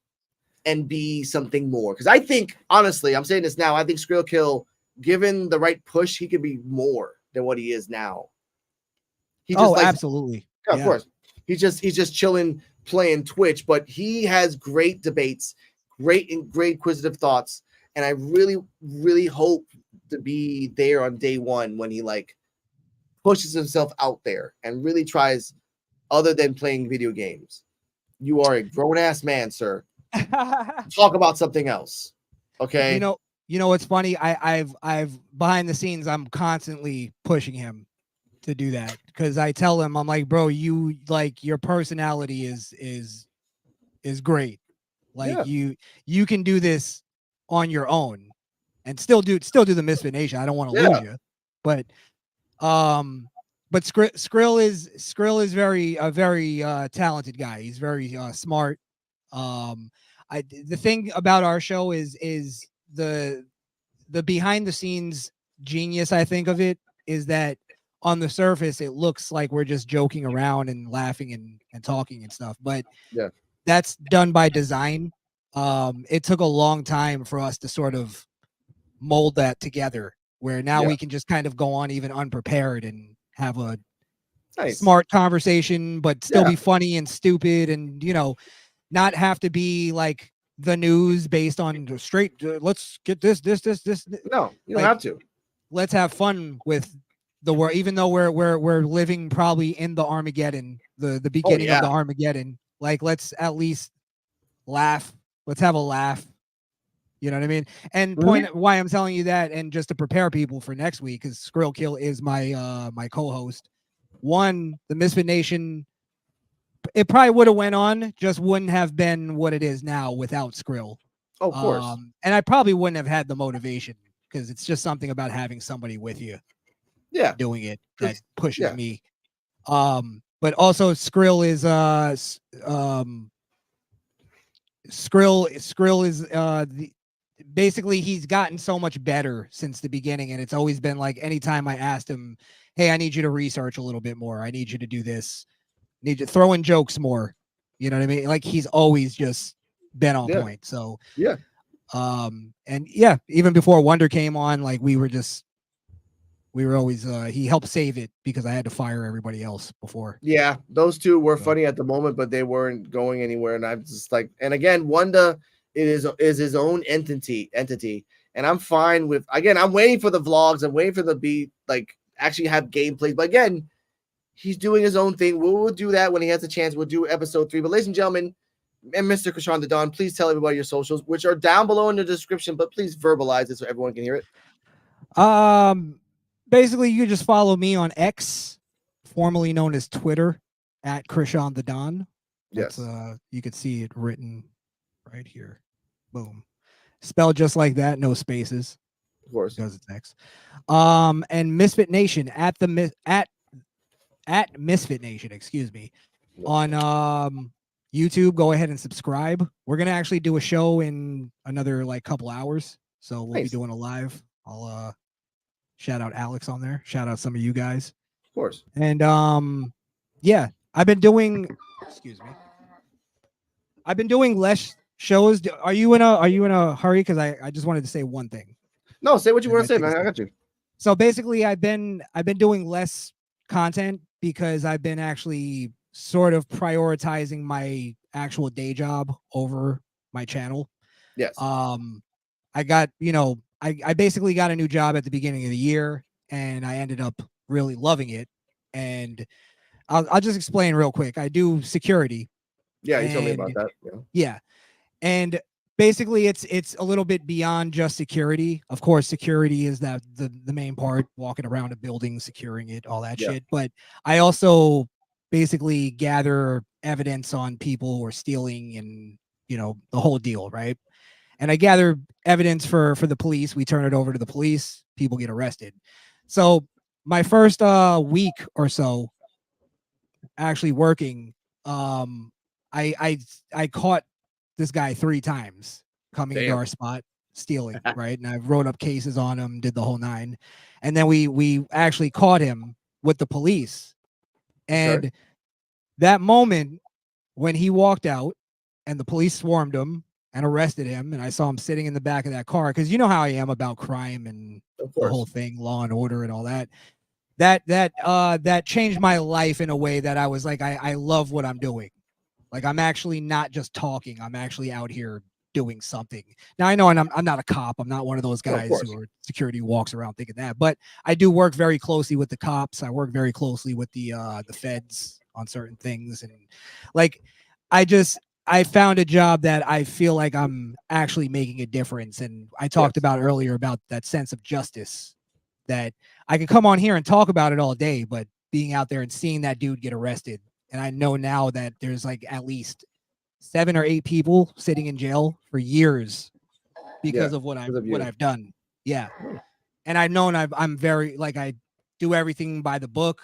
A: and be something more? Because I think, honestly, I'm saying this now, I think Xristo Kill, given the right push, he could be more than what he is now. He just
B: absolutely.
A: Yeah, of course. He's just chilling, playing Twitch, but he has great debates, great inquisitive thoughts, and I really, really hope to be there on day one when he pushes himself out there and really tries other than playing video games. You are a grown-ass man, sir. Talk about something else. Okay.
B: You know what's funny? I've behind the scenes, I'm constantly pushing him to do that, because I tell him, I'm like, bro, you your personality is great. You can do this on your own and still do the Misfit Nation. I don't want to lose you, but Skrill is a very talented guy. He's very smart. The thing about our show is the behind the scenes genius, I think, of it is that on the surface it looks like we're just joking around and laughing and talking and stuff, but that's done by design. It took a long time for us to sort of mold that together, where now we can just kind of go on even unprepared and have a smart conversation, but still be funny and stupid, and not have to be like the news based on the straight. Let's get this.
A: No, you don't have to.
B: Let's have fun with the world, even though we're living probably in the Armageddon, the beginning of the Armageddon. Let's at least laugh. Let's have a laugh. You know what I mean? And point why I'm telling you that, and just to prepare people for next week, because Xristo Kill is my my co-host. One, the Misfit Nation, it probably would have went on, just wouldn't have been what it is now without Xrill.
A: Oh, of course.
B: And I probably wouldn't have had the motivation, because it's just something about having somebody with you. Doing it that pushes me. But also Xrill is Xrill is basically he's gotten so much better since the beginning, and it's always been like anytime I asked him, hey, I need you to research a little bit more, I need you to do this, need to throw in jokes more. You know what I mean? Like he's always just been on point. So
A: yeah.
B: And yeah, even before Wonder came on, like we were always he helped save it because I had to fire everybody else before.
A: Yeah, those two were funny at the moment, but they weren't going anywhere. And I'm just like, and again, Wanda is his own entity, and I'm fine with. Again, I'm waiting for the vlogs. I'm waiting for the be like actually have gameplays. But again, he's doing his own thing. We'll do that when he has a chance. We'll do episode 3. But ladies and gentlemen, and Mr. Crishaun the Don, please tell everybody your socials, which are down below in the description. But please verbalize it so everyone can hear it.
B: Basically, you just follow me on X, formerly known as Twitter, at Crishaun the Don.
A: Yes.
B: You could see it written right here. Boom. Spelled just like that, no spaces.
A: Of course.
B: Because it's X. And Misfit Nation at Misfit Nation, excuse me. On YouTube, go ahead and subscribe. We're gonna actually do a show in another like couple hours. So we'll be doing a live. I'll shout out Alex on there. Shout out some of you guys.
A: Of course.
B: And yeah, I've been doing less shows. Are you in a hurry? Because I just wanted to say one thing.
A: No, say what you want to say, man. I got you.
B: So basically I've been doing less content because I've been actually sort of prioritizing my actual day job over my channel.
A: Yes.
B: I got, I basically got a new job at the beginning of the year and I ended up really loving it. And I'll just explain real quick. I do security.
A: Yeah, you told me about that.
B: Yeah. And basically it's a little bit beyond just security. Of course, security is the main part, walking around a building, securing it, all that shit. But I also basically gather evidence on people who are stealing and, the whole deal, right? And I gather evidence for the police. We turn it over to the police. People get arrested. So my first week or so actually working, I caught this guy 3 times coming into our spot stealing, right? And I wrote up cases on him, did the whole 9. And then we actually caught him with the police. And that moment when he walked out and the police swarmed him and arrested him, and I saw him sitting in the back of that car, because you know how I am about crime and the whole thing, law and order and all that. That changed my life in a way that I was like, I love what I'm doing. Like, I'm actually not just talking. I'm actually out here doing something. Now, I know I'm not a cop. I'm not one of those guys who are security walks around thinking that. But I do work very closely with the cops. I work very closely with the feds on certain things. And, like, I found a job that I feel like I'm actually making a difference. And I talked about earlier about that sense of justice, that I could come on here and talk about it all day, but being out there and seeing that dude get arrested. And I know now that there's like at least 7 or 8 people sitting in jail for years because of what I've done. Yeah. And I've known I'm very, like, I do everything by the book.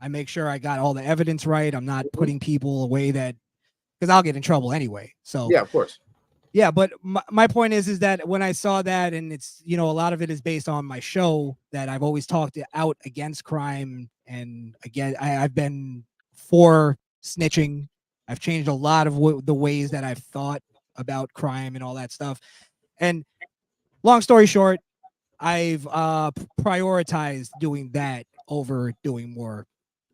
B: I make sure I got all the evidence right. I'm not putting people away because I'll get in trouble anyway. So
A: yeah, of course.
B: Yeah, but my point is that when I saw that, and it's, a lot of it is based on my show, that I've always talked out against crime. And again, I've been for snitching. I've changed a lot of the ways that I've thought about crime and all that stuff. And long story short, I've prioritized doing that over doing more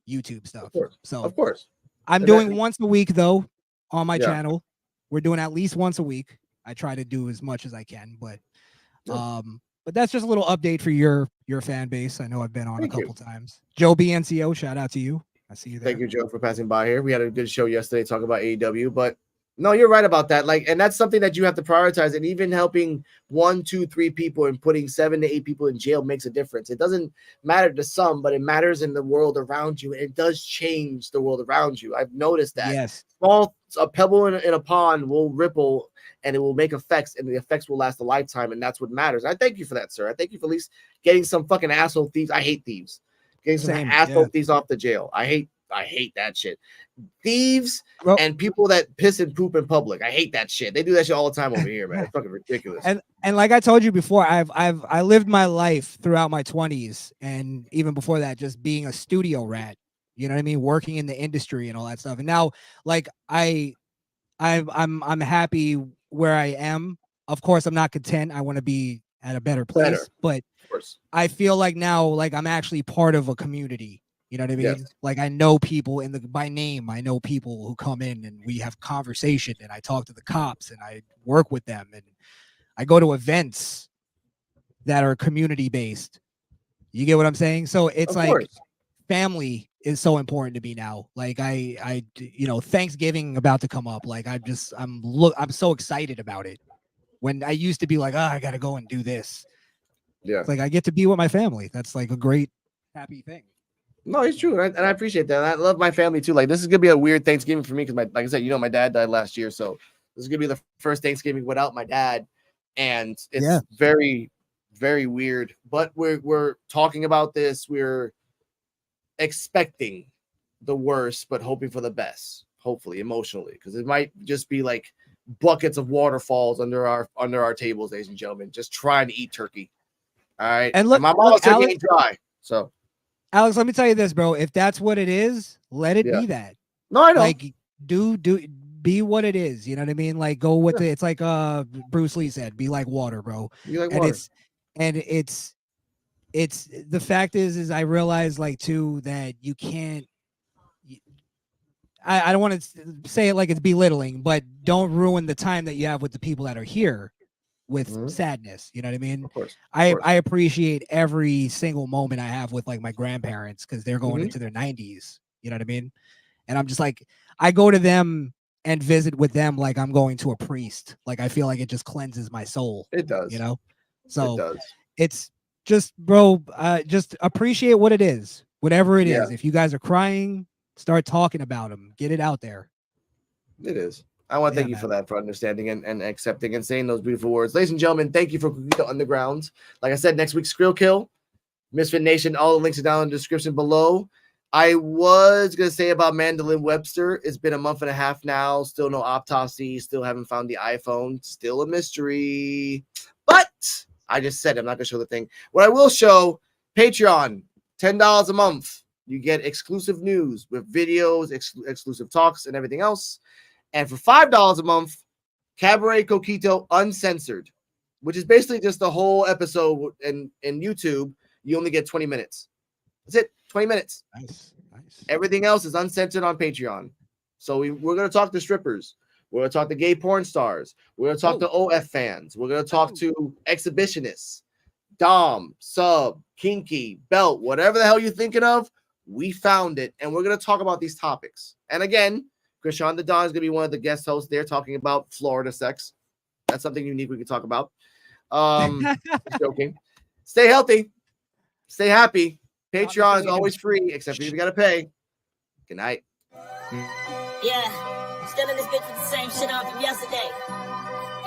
B: YouTube stuff. So
A: of course,
B: I'm doing once a week though on my channel. We're doing at least once a week. I try to do as much as I can, but that's just a little update for your fan base. I know I've been on a couple times. Joe BNCO, shout out to you. I see you there.
A: Thank you, Joe, for passing by here. We had a good show yesterday talking about AEW, but no, you're right about that. Like, and that's something that you have to prioritize. And even helping 1, 2, 3 people and putting 7 to 8 people in jail makes a difference. It doesn't matter to some, but it matters in the world around you. It does change the world around you. I've noticed that.
B: Yes.
A: A pebble in a pond will ripple and it will make effects, and the effects will last a lifetime. And that's what matters. I thank you for that, sir. I thank you for at least getting some fucking asshole thieves. I hate thieves. Getting some asshole thieves off the jail. I hate that shit. Thieves and people that piss and poop in public. I hate that shit. They do that shit all the time over here, man. It's fucking ridiculous.
B: And like I told you before, I lived my life throughout my 20s, and even before that, just being a studio rat. You know what I mean? Working in the industry and all that stuff. And now, like, I'm happy where I am. Of course, I'm not content. I want to be at a better place, but
A: of course.
B: I feel like now, like, I'm actually part of a community. You know what I mean?
A: Yes.
B: Like, I know people by name. I know people who come in and we have conversation, and I talk to the cops and I work with them, and I go to events that are community based. You get what I'm saying? So it's
A: Of
B: like
A: course.
B: family is so important to me now. Like Thanksgiving about to come up. Like I'm so excited about it. When I used to be like, I gotta go and do this.
A: Yeah.
B: It's like I get to be with my family. That's like a great, happy thing.
A: No, it's true, and I appreciate that. And I love my family too. Like, this is gonna be a weird Thanksgiving for me because, like I said, my dad died last year, so this is gonna be the first Thanksgiving without my dad, and it's very, very weird. But we're talking about this. We're expecting the worst, but hoping for the best. Hopefully, emotionally, because it might just be like buckets of waterfalls under our tables, ladies and gentlemen, just trying to eat turkey. All right,
B: and look,
A: my mom's turkey
B: Alex,
A: ain't dry, so.
B: Alex, let me tell you this, bro. If that's what it is, let it be that.
A: No, I know.
B: Like, be what it is. You know what I mean? Like, go with it. It's like Bruce Lee said, be like water, bro.
A: Be like
B: and
A: water.
B: It's the fact is I realize, like, too, that you can't. I don't want to say it like it's belittling, but don't ruin the time that you have with the people that are here with sadness. You know what I mean?
A: Of course.
B: I appreciate every single moment I have with, like, my grandparents, because they're going into their 90s. You know what I mean? And I'm just like, I go to them and visit with them like I'm going to a priest. Like, I feel like it just cleanses my soul.
A: It does.
B: You know? So
A: it does.
B: It's just, bro, just appreciate what it is. Whatever it is. If you guys are crying, start talking about them. Get it out there.
A: It is. I want to thank you for that, for understanding and accepting and saying those beautiful words. Ladies and gentlemen, thank you for Coquito Underground. Like I said, next week's Skrill Kill, Misfit Nation, all the links are down in the description below. I was going to say about Mandolin Webster, it's been a month and a half now, still no autopsy, still haven't found the iPhone, still a mystery. But I just said I'm not going to show the thing. What I will show, Patreon, $10 a month. You get exclusive news with videos, exclusive talks, and everything else. And for $5 a month, Cabaret Coquito Uncensored, which is basically just the whole episode in YouTube. You only get 20 minutes. That's it, 20 minutes.
B: Nice.
A: Everything else is uncensored on Patreon. So we're going to talk to strippers. We're going to talk to gay porn stars. We're going to talk to OF fans. We're going to talk to exhibitionists, dom, sub, kinky, belt, whatever the hell you're thinking of. We found it, and we're going to talk about these topics. And again, Crishaun the Don is going to be one of the guest hosts there talking about Florida sex. That's something unique we can talk about. Joking. Stay healthy. Stay happy. Patreon is always free, except if you got to pay. Good night.
G: Yeah, still in this bitch with the same shit on from yesterday.